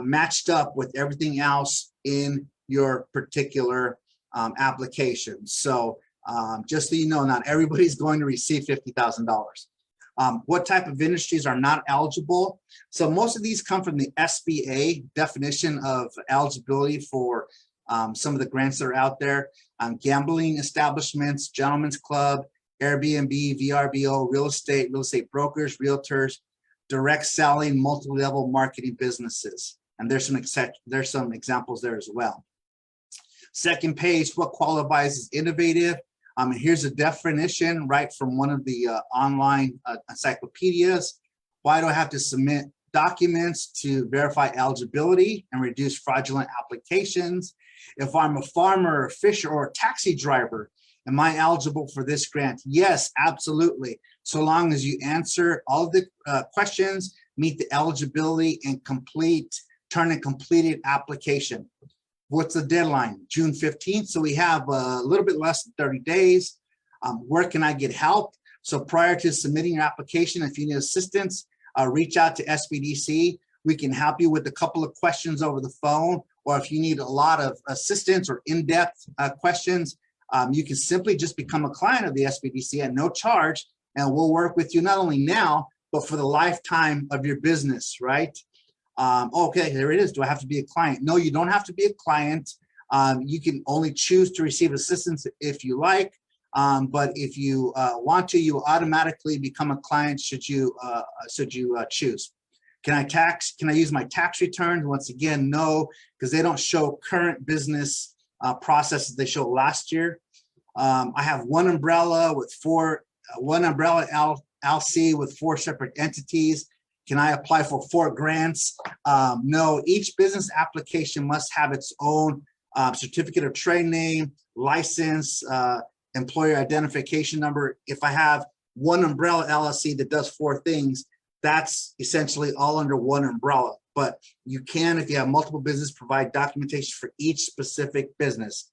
matched up with everything else in your particular application. So just so you know, not everybody's going to receive $50,000. What type of industries are not eligible? So most of these come from the SBA definition of eligibility for some of the grants that are out there. Gambling establishments, gentlemen's club, Airbnb, VRBO, real estate brokers, realtors, direct selling, multi-level marketing businesses. And there's some examples there as well. Second page, what qualifies as innovative? Here's a definition right from one of the online encyclopedias. Why do I have to submit documents to verify eligibility and reduce fraudulent applications? If I'm a farmer, a fisher, or a taxi driver, am I eligible for this grant? Yes, absolutely. So long as you answer all of the questions, meet the eligibility, and turn a completed application. What's the deadline? June 15th. So we have a little bit less than 30 days. Where can I get help? So prior to submitting your application, if you need assistance, reach out to SBDC. We can help you with a couple of questions over the phone, or if you need a lot of assistance or in-depth questions, you can simply just become a client of the SBDC at no charge, and we'll work with you not only now, but for the lifetime of your business, right? Okay, there it is. Do I have to be a client? No, you don't have to be a client. You can only choose to receive assistance if you like. But if you want to, you automatically become a client should you choose. Can I use my tax returns? Once again, no, because they don't show current business processes. They show last year. I have one umbrella with one umbrella LC with 4 separate entities. Can I apply for 4 grants? No, each business application must have its own certificate of trade name, license, employer identification number. If I have one umbrella LLC that does 4 things, that's essentially all under one umbrella. But you can, if you have multiple business, provide documentation for each specific business.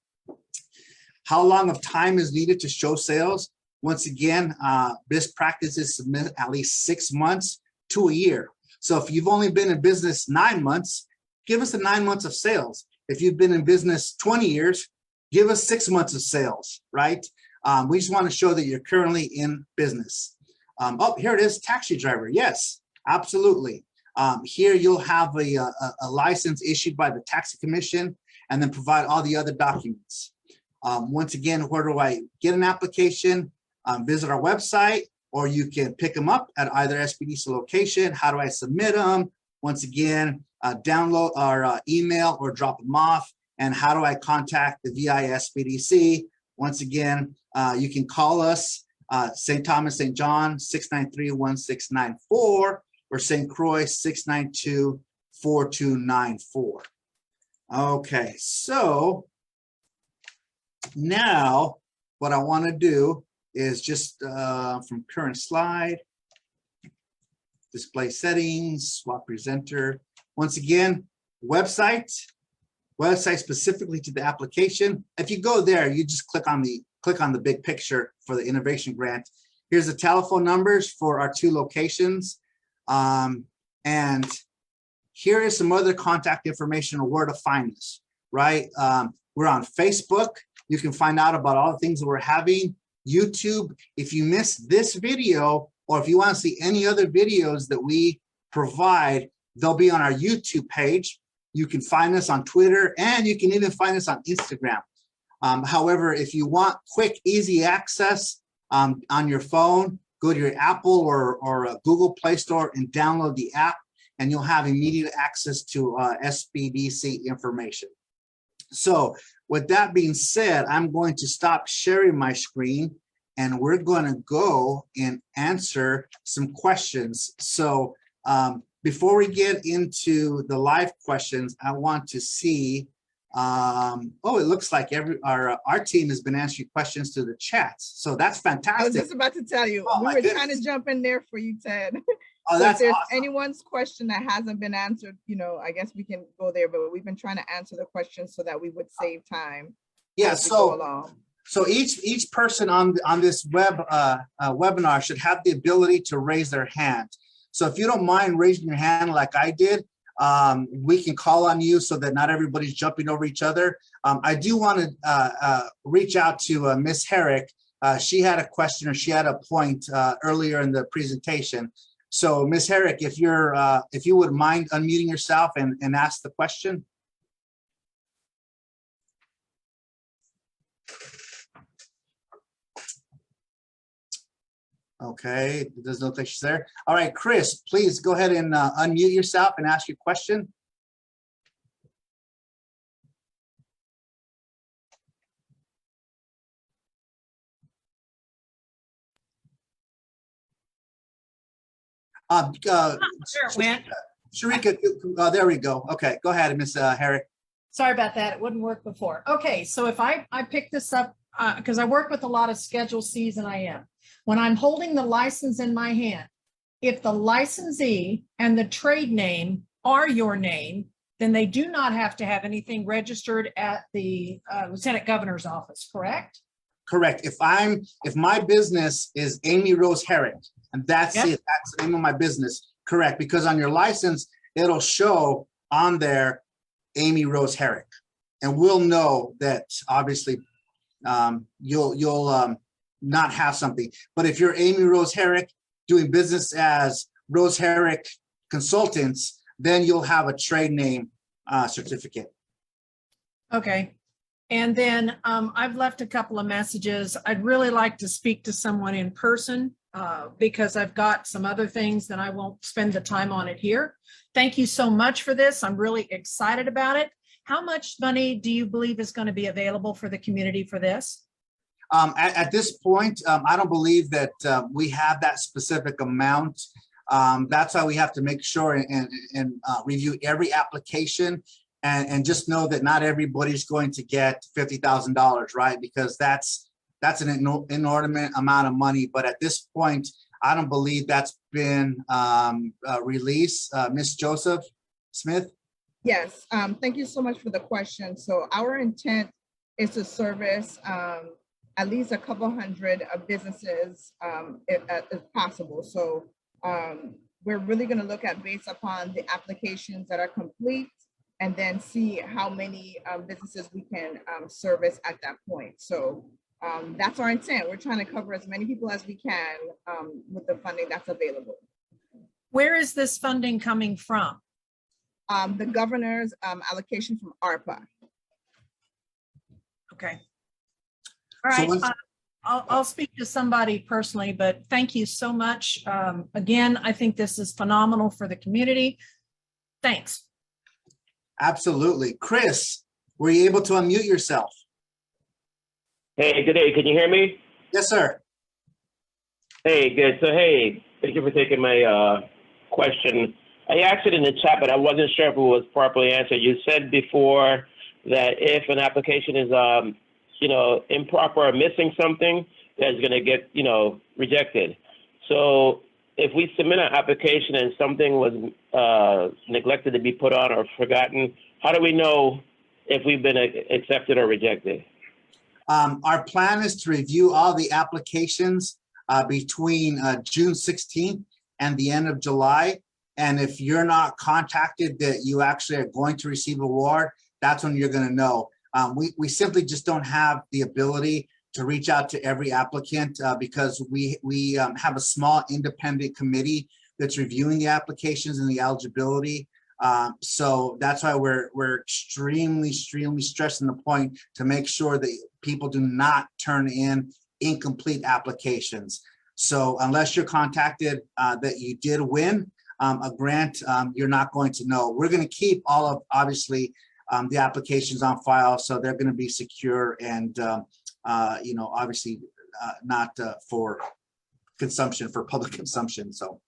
How long of time is needed to show sales? Once again, best practice is submit at least 6 months to a year. So if you've only been in business 9 months, give us the 9 months of sales. If you've been in business 20 years, give us 6 months of sales, right? We just want to show that you're currently in business. Oh, here it is, taxi driver. Yes, absolutely. Here you'll have a license issued by the taxi commission and then provide all the other documents. Once again, where do I get an application? Visit our website, or you can pick them up at either SBDC location. How do I submit them? Once again, download our email or drop them off. And how do I contact the VI SBDC? Once again, you can call us, St. Thomas, St. John, 693-1694, or St. Croix, 692-4294. Okay, so now what I want to do is just from current slide, display settings, swap presenter. Once again, website specifically to the application. If you go there, you just click on the big picture for the innovation grant. Here's the telephone numbers for our 2 locations. And here is some other contact information or where to find us, right? We're on Facebook. You can find out about all the things that we're having. YouTube, if you missed this video, or if you want to see any other videos that we provide, they'll be on our YouTube page. You can find us on Twitter, and you can even find us on Instagram. However, if you want quick, easy access on your phone, go to your Apple or Google Play Store and download the app, and you'll have immediate access to SBDC information. So with that being said, I'm going to stop sharing my screen, and we're going to go and answer some questions. So before we get into the live questions, I want to see, oh, it looks like our team has been answering questions to the chats. So that's fantastic. I was just about to tell you, Oh, we my were goodness. trying to jump in there for you, Ted. Oh, So if that's there's awesome. anyone's question that hasn't been answered, I guess we can go there, but we've been trying to answer the questions so that we would save time. Yeah, as we go so along. So each person on this webinar should have the ability to raise their hand. So if you don't mind raising your hand like I did, we can call on you so that not everybody's jumping over each other. I do want to reach out to Ms. Herrick. She had a question, or she had a point earlier in the presentation. So Ms. Herrick, if you would mind unmuting yourself and ask the question. Okay, it doesn't look like she's there. All right, Chris, please go ahead and unmute yourself and ask your question. There it went. Sharika, there we go. Okay, go ahead, Ms. Herrick. Sorry about that. It wouldn't work before. Okay, so if I pick this up, because I work with a lot of Schedule Cs and IM. When I'm holding the license in my hand, if the licensee and the trade name are your name, then they do not have to have anything registered at the Lieutenant Governor's office, correct? Correct. If my business is Amy Rose Herrick, and that's Yep. it, that's the name of my business, correct? Because on your license, it'll show on there Amy Rose Herrick, and we'll know that obviously you'll not have something. But if you're Amy Rose Herrick doing business as Rose Herrick Consultants, then you'll have a trade name certificate. Okay. And then I've left a couple of messages. I'd really like to speak to someone in person because I've got some other things that I won't spend the time on it here. Thank you so much for this. I'm really excited about it. How much money do you believe is going to be available for the community for this? At this point, I don't believe that we have that specific amount. That's why we have to make sure and review every application and just know that not everybody's going to get $50,000, right? Because that's an inordinate amount of money. But at this point, I don't believe that's been released. Ms. Joseph Smith? Yes, thank you so much for the question. So our intent is to service at least a couple hundred businesses if possible. So we're really going to look at based upon the applications that are complete and then see how many businesses we can service at that point. So that's our intent. We're trying to cover as many people as we can with the funding that's available. Where is this funding coming from? The governor's allocation from ARPA. Okay. All right. So I'll speak to somebody personally, but thank you so much. Again, I think this is phenomenal for the community. Thanks. Absolutely. Chris, were you able to unmute yourself? Hey, good day. Can you hear me? Yes, sir. Hey, good. So, hey, thank you for taking my question. I asked it in the chat, but I wasn't sure if it was properly answered. You said before that if an application is, improper or missing something, that's going to get, rejected. So if we submit an application and something was neglected to be put on or forgotten, how do we know if we've been accepted or rejected? Our plan is to review all the applications between June 16th and the end of July. And if you're not contacted that you actually are going to receive an award, that's when you're going to know. We simply just don't have the ability to reach out to every applicant because we have a small independent committee that's reviewing the applications and the eligibility. So that's why we're extremely stressing the point to make sure that people do not turn in incomplete applications. So unless you're contacted that you did win a grant, you're not going to know. We're going to keep all of, obviously, the applications on file, so they're going to be secure and, obviously not for consumption, for public consumption. So.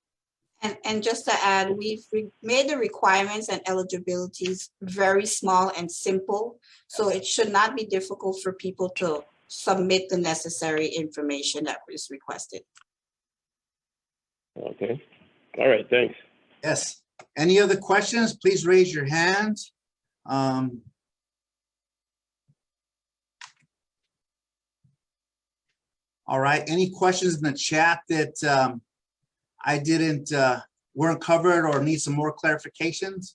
And just to add, we've made the requirements and eligibilities very small and simple. So it should not be difficult for people to submit the necessary information that was requested. Okay. All right. Thanks. Yes. Any other questions? Please raise your hand. All right. Any questions in the chat that I didn't weren't covered or need some more clarifications?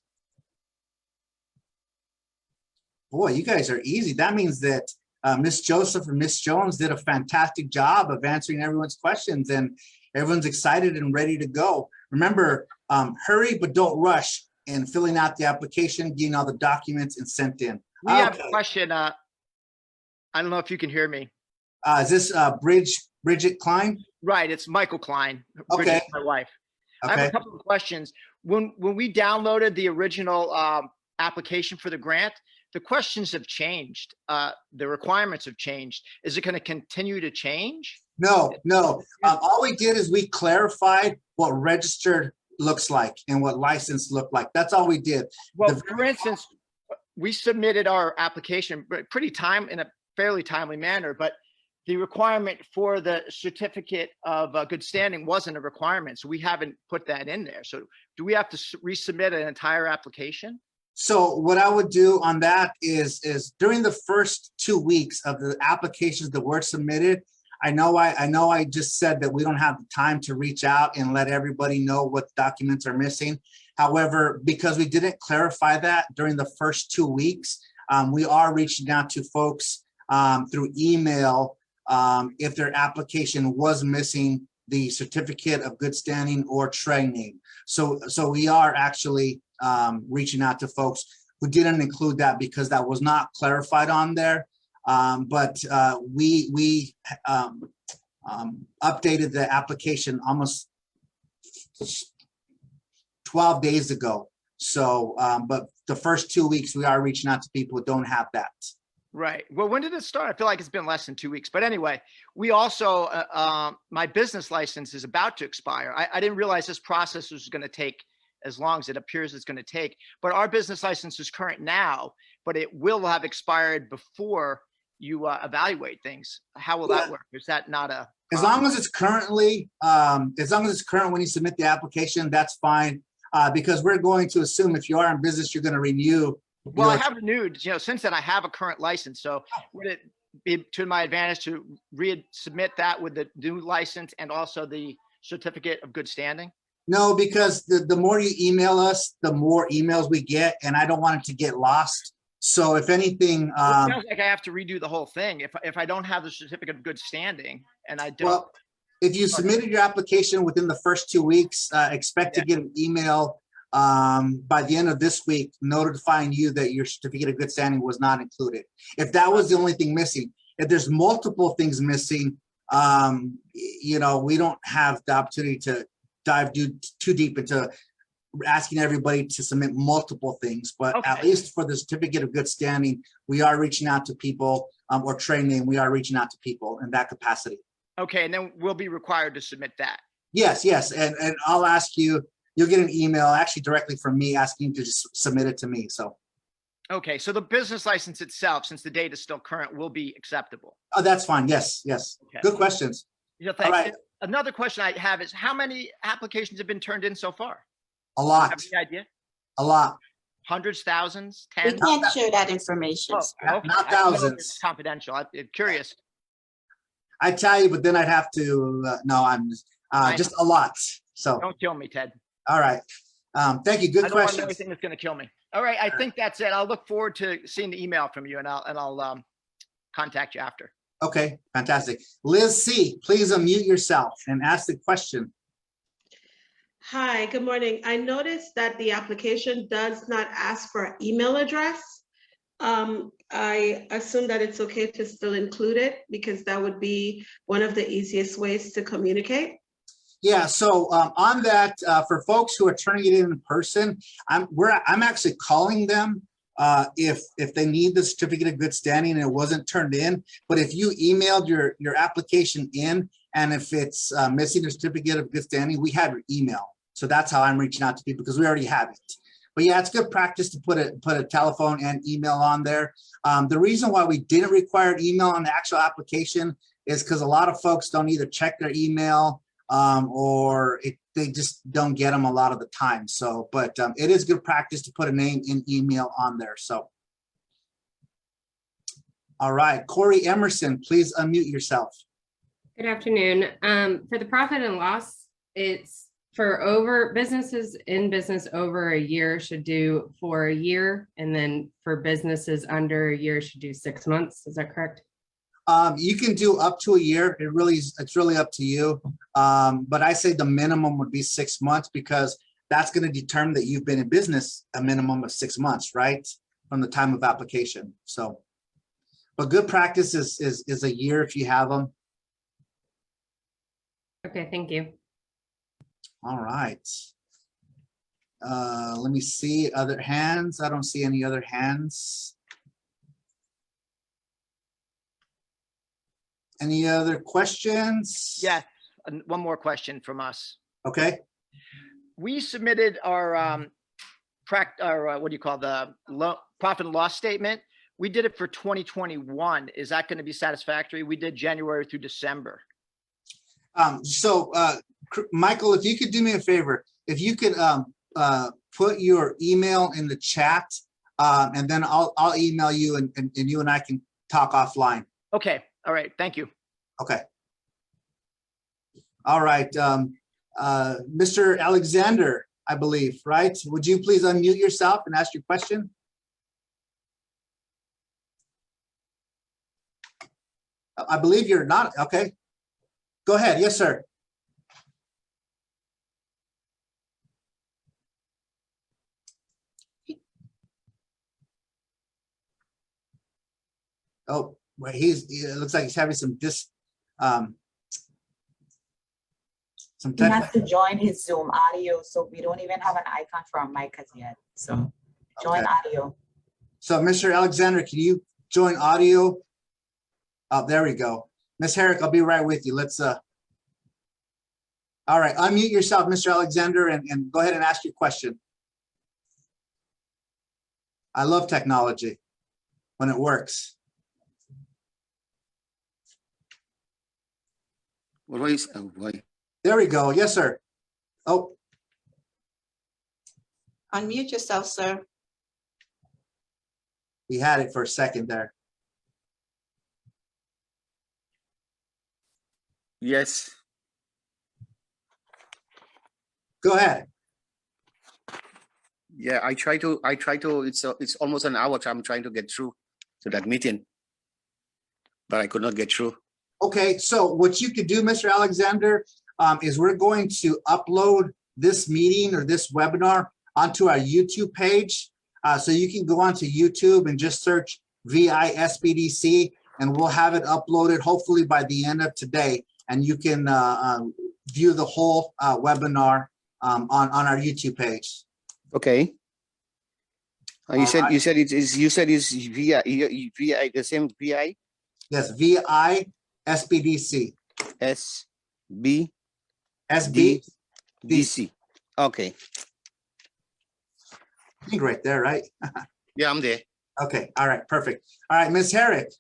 Boy, you guys are easy. That means that Miss Joseph and Miss Jones did a fantastic job of answering everyone's questions, and everyone's excited and ready to go. Remember, hurry but don't rush in filling out the application, getting all the documents and sent in. We have a question. I don't know if you can hear me. Is this Bridget Klein? Right, it's Michael Klein. Okay. Bridget's my wife. I have Okay. a couple of questions. When we downloaded the original application for the grant, the questions have changed. The requirements have changed. Is it going to continue to change? No. All we did is we clarified what registered looks like and what license looked like. That's all we did. Well, for instance, we submitted our application in a fairly timely manner, but the requirement for the certificate of good standing wasn't a requirement, so we haven't put that in there. So do we have to resubmit an entire application? So what I would do on that is during the first 2 weeks of the applications that were submitted, I know I just said that we don't have the time to reach out and let everybody know what documents are missing. However, because we didn't clarify that during the first 2 weeks, we are reaching out to folks through email if their application was missing the certificate of good standing or training. So we are actually reaching out to folks who didn't include that because that was not clarified on there. But we updated the application almost 12 days ago. So, but the first 2 weeks, we are reaching out to people who don't have that. Right. Well, when did it start? I feel like it's been less than 2 weeks. But anyway, we also, my business license is about to expire. I didn't realize this process was going to take as long as it appears it's going to take. But our business license is current now, but it will have expired before you evaluate things. How will that work? Is that not a As problem? long as it's currently, as long as it's current when you submit the application, that's fine. Because we're going to assume if you are in business, you're going to renew. Well, I have renewed, since then I have a current license. So would it be to my advantage to resubmit that with the new license and also the certificate of good standing? No, because the more you email us, the more emails we get, and I don't want it to get lost. So if anything, It sounds like I have to redo the whole thing if I don't have the certificate of good standing and I don't. well, if you submitted your application within the first 2 weeks, expect to get an email by the end of this week notifying you that your certificate of good standing was not included. If that was the only thing missing, if there's multiple things missing, we don't have the opportunity to dive too deep into asking everybody to submit multiple things, but Okay. at least for the certificate of good standing, we are reaching out to people, or training, we are reaching out to people in that capacity. Okay, and then we'll be required to submit that. Yes, and I'll ask you, you'll get an email actually directly from me asking you to just submit it to me, so. Okay, so the business license itself, since the date is still current, will be acceptable. Oh, that's fine, yes. Okay. Good questions. Yeah, All thanks. right, Another question I have is how many applications have been turned in so far? a Do you lot, have any idea? a lot. Hundreds, thousands, We tens? can't share that information. Oh, okay. Not I don't know if thousands. it's confidential. I'm curious. I tell you, but then I'd have to, no, I'm just a lot, so, Don't kill me, Ted. all right. Thank you, I good don't want questions. anything that's going to kill me. All right, I think that's it. I'll look forward to seeing the email from you, and I'll contact you after. Okay, fantastic. Liz C., please unmute yourself and ask the question. Hi, good morning. I noticed that the application does not ask for an email address. I assume that it's okay to still include it because that would be one of the easiest ways to communicate. Yeah, so on that, for folks who are turning it in person, I'm actually calling them if they need the certificate of good standing and it wasn't turned in. But if you emailed your application in and if it's missing a certificate of good standing, we have your email. So that's how I'm reaching out to people because we already have it. But yeah, it's good practice to put a telephone and email on there. The reason why we didn't require email on the actual application is because a lot of folks don't either check their email or they just don't get them a lot of the time. So, but it is good practice to put a name and email on there. So, all right, Corey Emerson, please unmute yourself. Good afternoon. For the profit and loss, it's for businesses in business over a year should do for a year, and then for businesses under a year should do 6 months. Is that correct? You can do up to a year. It's really up to you. But I say the minimum would be 6 months because that's going to determine that you've been in business a minimum of 6 months, right? From the time of application. So, but good practice is a year if you have them. Okay, thank you. All right. Let me see other hands. I don't see any other hands. Any other questions? Yeah, one more question from us. Okay. We submitted our what do you call the profit and loss statement? We did it for 2021. Is that going to be satisfactory? We did January through December. Michael, if you could do me a favor, if you could put your email in the chat, and then I'll email you and you and I can talk offline. Okay. All right. Thank you. Okay. All right. Mr. Alexander, I believe, right? Would you please unmute yourself and ask your question? I believe you're not. Okay. Go ahead. Yes, sir. Oh, Well, it looks like he's having some some He has tech. to join his Zoom audio, so we don't even have an icon for our mic as yet. So join Okay. audio. So Mr. Alexander, can you join audio? Oh, there we go. Ms. Herrick, I'll be right with you. Let's all right, unmute yourself, Mr. Alexander, and go ahead and ask your question. I love technology when it works. Always avoid. There we go. Yes, sir. Oh, Unmute yourself, sir. we had it for a second there. Yes. Go ahead. Yeah, I try to, it's almost an hour I'm trying to get through to that meeting, but I could not get through. Okay, so what you could do, Mr. Alexander, is we're going to upload this meeting or this webinar onto our YouTube page. So you can go onto YouTube and just search VI SBDC, and we'll have it uploaded hopefully by the end of today. And you can view the whole webinar on our YouTube page. Okay. You said, Alright. you said it's VI, the same VI? Yes, VI SBDC. SBDC. SBDC. Okay. I think right there, right? Yeah, I'm there. Okay, all right, perfect. All right, Ms. Herrick.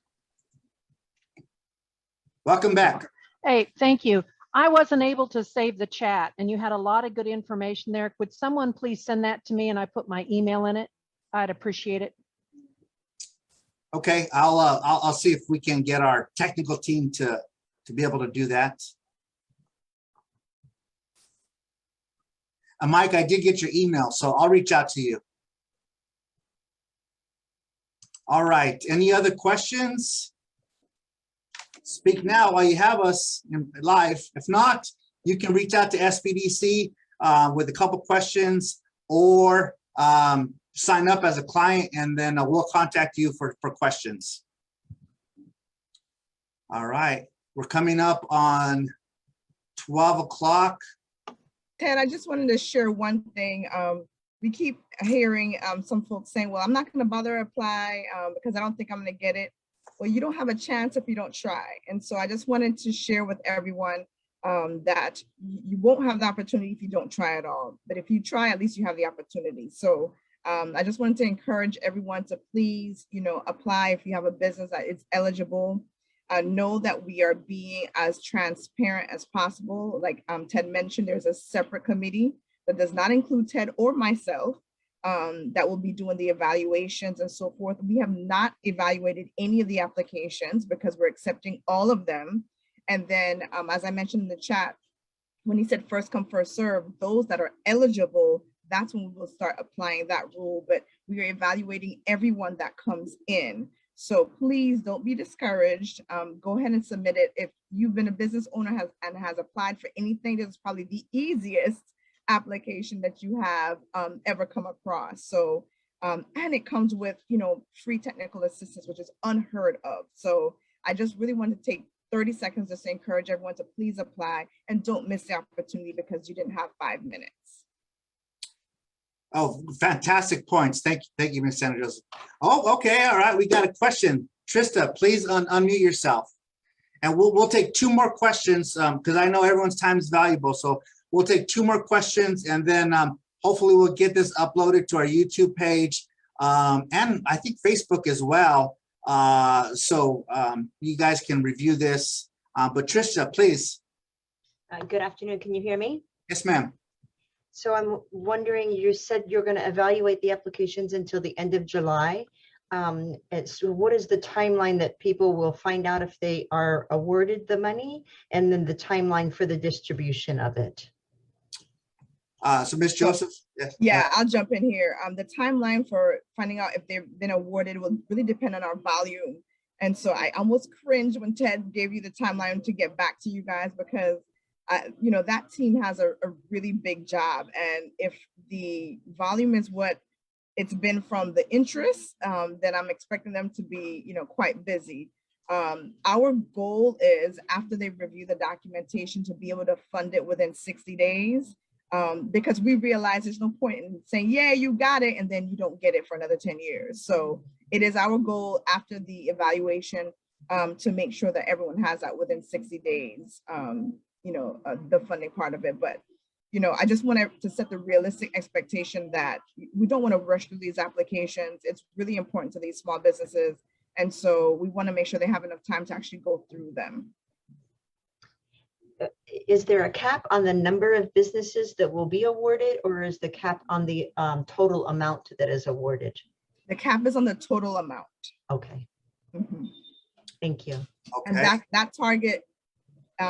Welcome back. Hey, thank you. I wasn't able to save the chat and you had a lot of good information there. Would someone please send that to me and I put my email in it? I'd appreciate it. Okay, I'll see if we can get our technical team to be able to do that. Mike, I did get your email, so I'll reach out to you. All right, any other questions? Speak now while you have us live. If not, you can reach out to SBDC with a couple questions or sign up as a client and then we'll contact you for questions. All right, we're coming up on 12 o'clock. Ted, I just wanted to share one thing. We keep hearing some folks saying, well, I'm not going to bother to apply because I don't think I'm going to get it. Well, you don't have a chance if you don't try. And so I just wanted to share with everyone that you won't have the opportunity if you don't try at all. But if you try, at least you have the opportunity. So I just wanted to encourage everyone to please, apply if you have a business that is eligible. Know that we are being as transparent as possible. Like Ted mentioned, there's a separate committee that does not include Ted or myself that will be doing the evaluations and so forth. We have not evaluated any of the applications because we're accepting all of them. And then, as I mentioned in the chat, when he said first come, first serve, those that are eligible, that's when we will start applying that rule. But we are evaluating everyone that comes in. So please don't be discouraged. Go ahead and submit it. If you've been a business owner and has applied for anything, this is probably the easiest application that you have ever come across. So, and it comes with, free technical assistance, which is unheard of. So I just really want to take 30 seconds just to encourage everyone to please apply and don't miss the opportunity because you didn't have 5 minutes. Oh, fantastic points. Thank you, Ms. Senator. Oh, okay, all right, we got a question. Trista, please unmute yourself. And we'll take 2 more questions because I know everyone's time is valuable. So we'll take 2 more questions and then hopefully we'll get this uploaded to our YouTube page and I think Facebook as well. So you guys can review this. But Trista, please. Good afternoon. Can you hear me? Yes, ma'am. So I'm wondering, you said you're going to evaluate the applications until the end of July. So what is the timeline that people will find out if they are awarded the money, and then the timeline for the distribution of it? So Ms. Joseph? Yes. Yeah, I'll jump in here. The timeline for finding out if they've been awarded will really depend on our volume. And so I almost cringed when Ted gave you the timeline to get back to you guys because that team has a really big job. And if the volume is what it's been from the interest, then I'm expecting them to be, quite busy. Our goal is after they review the documentation to be able to fund it within 60 days. Because we realize there's no point in saying, yeah, you got it, and then you don't get it for another 10 years. So it is our goal after the evaluation to make sure that everyone has that within 60 days, the funding part of it. But, I just want to set the realistic expectation that we don't want to rush through these applications. It's really important to these small businesses. And so we want to make sure they have enough time to actually go through them. Is there a cap on the number of businesses that will be awarded, or is the cap on the total amount that is awarded? The cap is on the total amount. Okay. Mhm. Thank you. And Okay, that target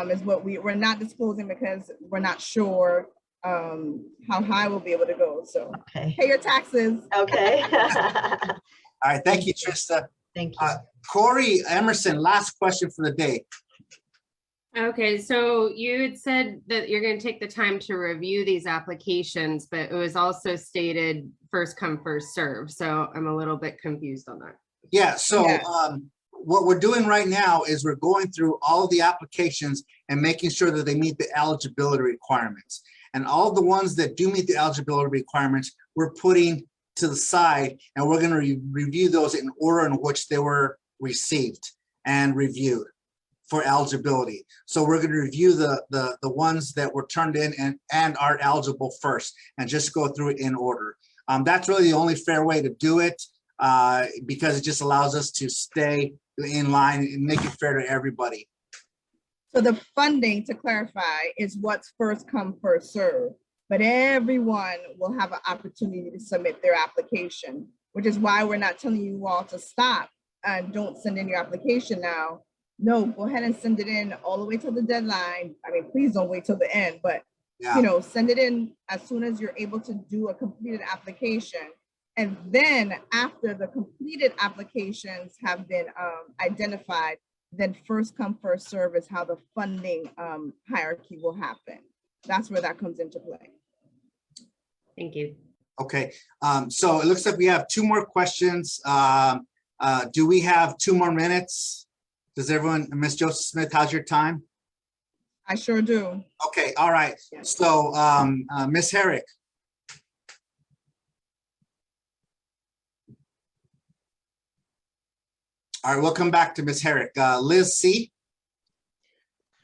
is what we're not disclosing because we're not sure how high we'll be able to go. So Okay. pay your taxes. Okay. all right, thank you, Trista. Thank you. Corey Emerson, last question for the day. Okay, so you had said that you're going to take the time to review these applications, but it was also stated first come, first serve. So I'm a little bit confused on that. Yeah, so Yeah. what we're doing right now is we're going through all of the applications and making sure that they meet the eligibility requirements. And all the ones that do meet the eligibility requirements, we're putting to the side, and we're going to review those in order in which they were received and reviewed for eligibility. So we're going to review the ones that were turned in and are eligible first, and just go through it in order. That's really the only fair way to do it, because it just allows us to stay in line and make it fair to everybody. So the funding, to clarify, is what's first come, first serve. But everyone will have an opportunity to submit their application, which is why we're not telling you all to stop and don't send in your application now. No, go ahead and send it in all the way till the deadline. I mean, please don't wait till the end, but Yeah. send it in as soon as you're able to do a completed application. And then after the completed applications have been identified, then first come, first serve is how the funding hierarchy will happen. That's where that comes into play. Thank you. Okay, so it looks like we have 2 more questions. Do we have 2 more minutes? Does everyone, Ms. Joseph Smith, how's your time? I sure do. Okay, all right. Yes. So Ms. Herrick. All right, we'll come back to Ms. Herrick. Liz C.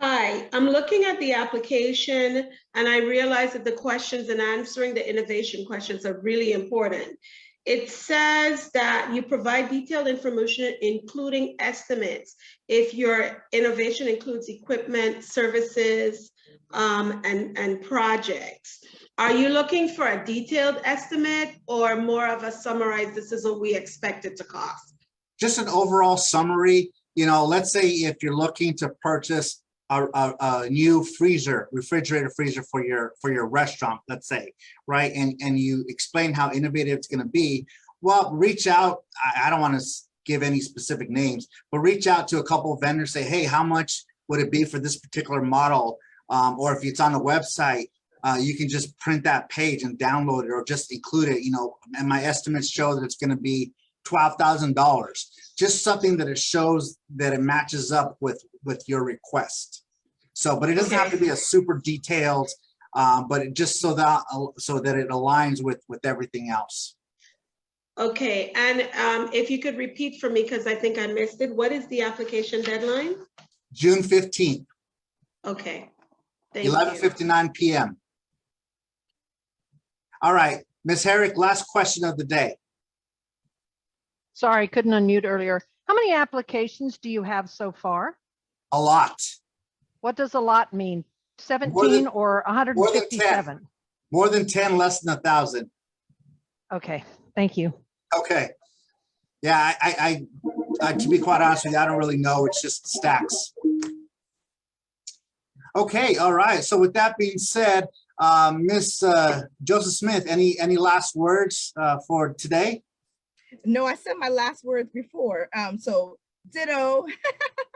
Hi, I'm looking at the application and I realize that the questions and answering the innovation questions are really important. It says that you provide detailed information, including estimates, if your innovation includes equipment, services, and projects. Are you looking for a detailed estimate or more of a summarized, this is what we expect it to cost? Just an overall summary. Let's say if you're looking to purchase a new refrigerator freezer for your restaurant, let's say, right? And you explain how innovative it's going to be. Well, reach out. I don't want to give any specific names, but reach out to a couple of vendors, say, hey, how much would it be for this particular model? Or if it's on the website, you can just print that page and download it, or just include it, and my estimates show that it's going to be $12,000. Just something that it shows that it matches up with your request. So, but it doesn't have to be a super detailed, but it just so that it aligns with everything else. Okay, and if you could repeat for me, because I think I missed it, what is the application deadline? June 15th. Okay, thank you. 11:59 p.m. All right, Ms. Herrick, last question of the day. Sorry, couldn't unmute earlier. How many applications do you have so far? A lot. What does a lot mean? 17 or More than 157? More than 10, less than 1,000. Okay, thank you. Okay. Yeah, I to be quite honest with you, I don't really know. It's just stacks. Okay, all right. So with that being said, Miss Joseph Smith, any last words for today? No, I said my last words before. So ditto.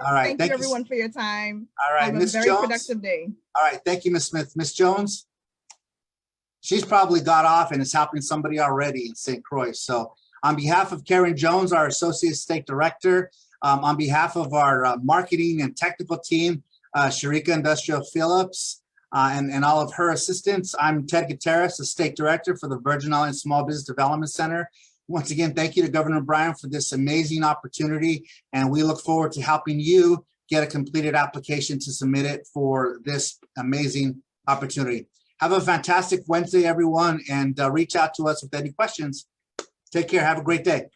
All right. Thank you everyone for your time. All right, Have a Miss very Jones. productive day. All right, thank you, Miss Smith. Miss Jones, she's probably got off and is helping somebody already in St. Croix. So on behalf of Karen Jones, our Associate State Director, On behalf of our marketing and technical team, Sharika Industrial Phillips, and all of her assistants, I'm Ted Gutierrez, the State Director for the Virgin Islands Small Business Development Center. Once again, thank you to Governor Bryan for this amazing opportunity, and we look forward to helping you get a completed application to submit it for this amazing opportunity. Have a fantastic Wednesday, everyone, and reach out to us with any questions. Take care. Have a great day.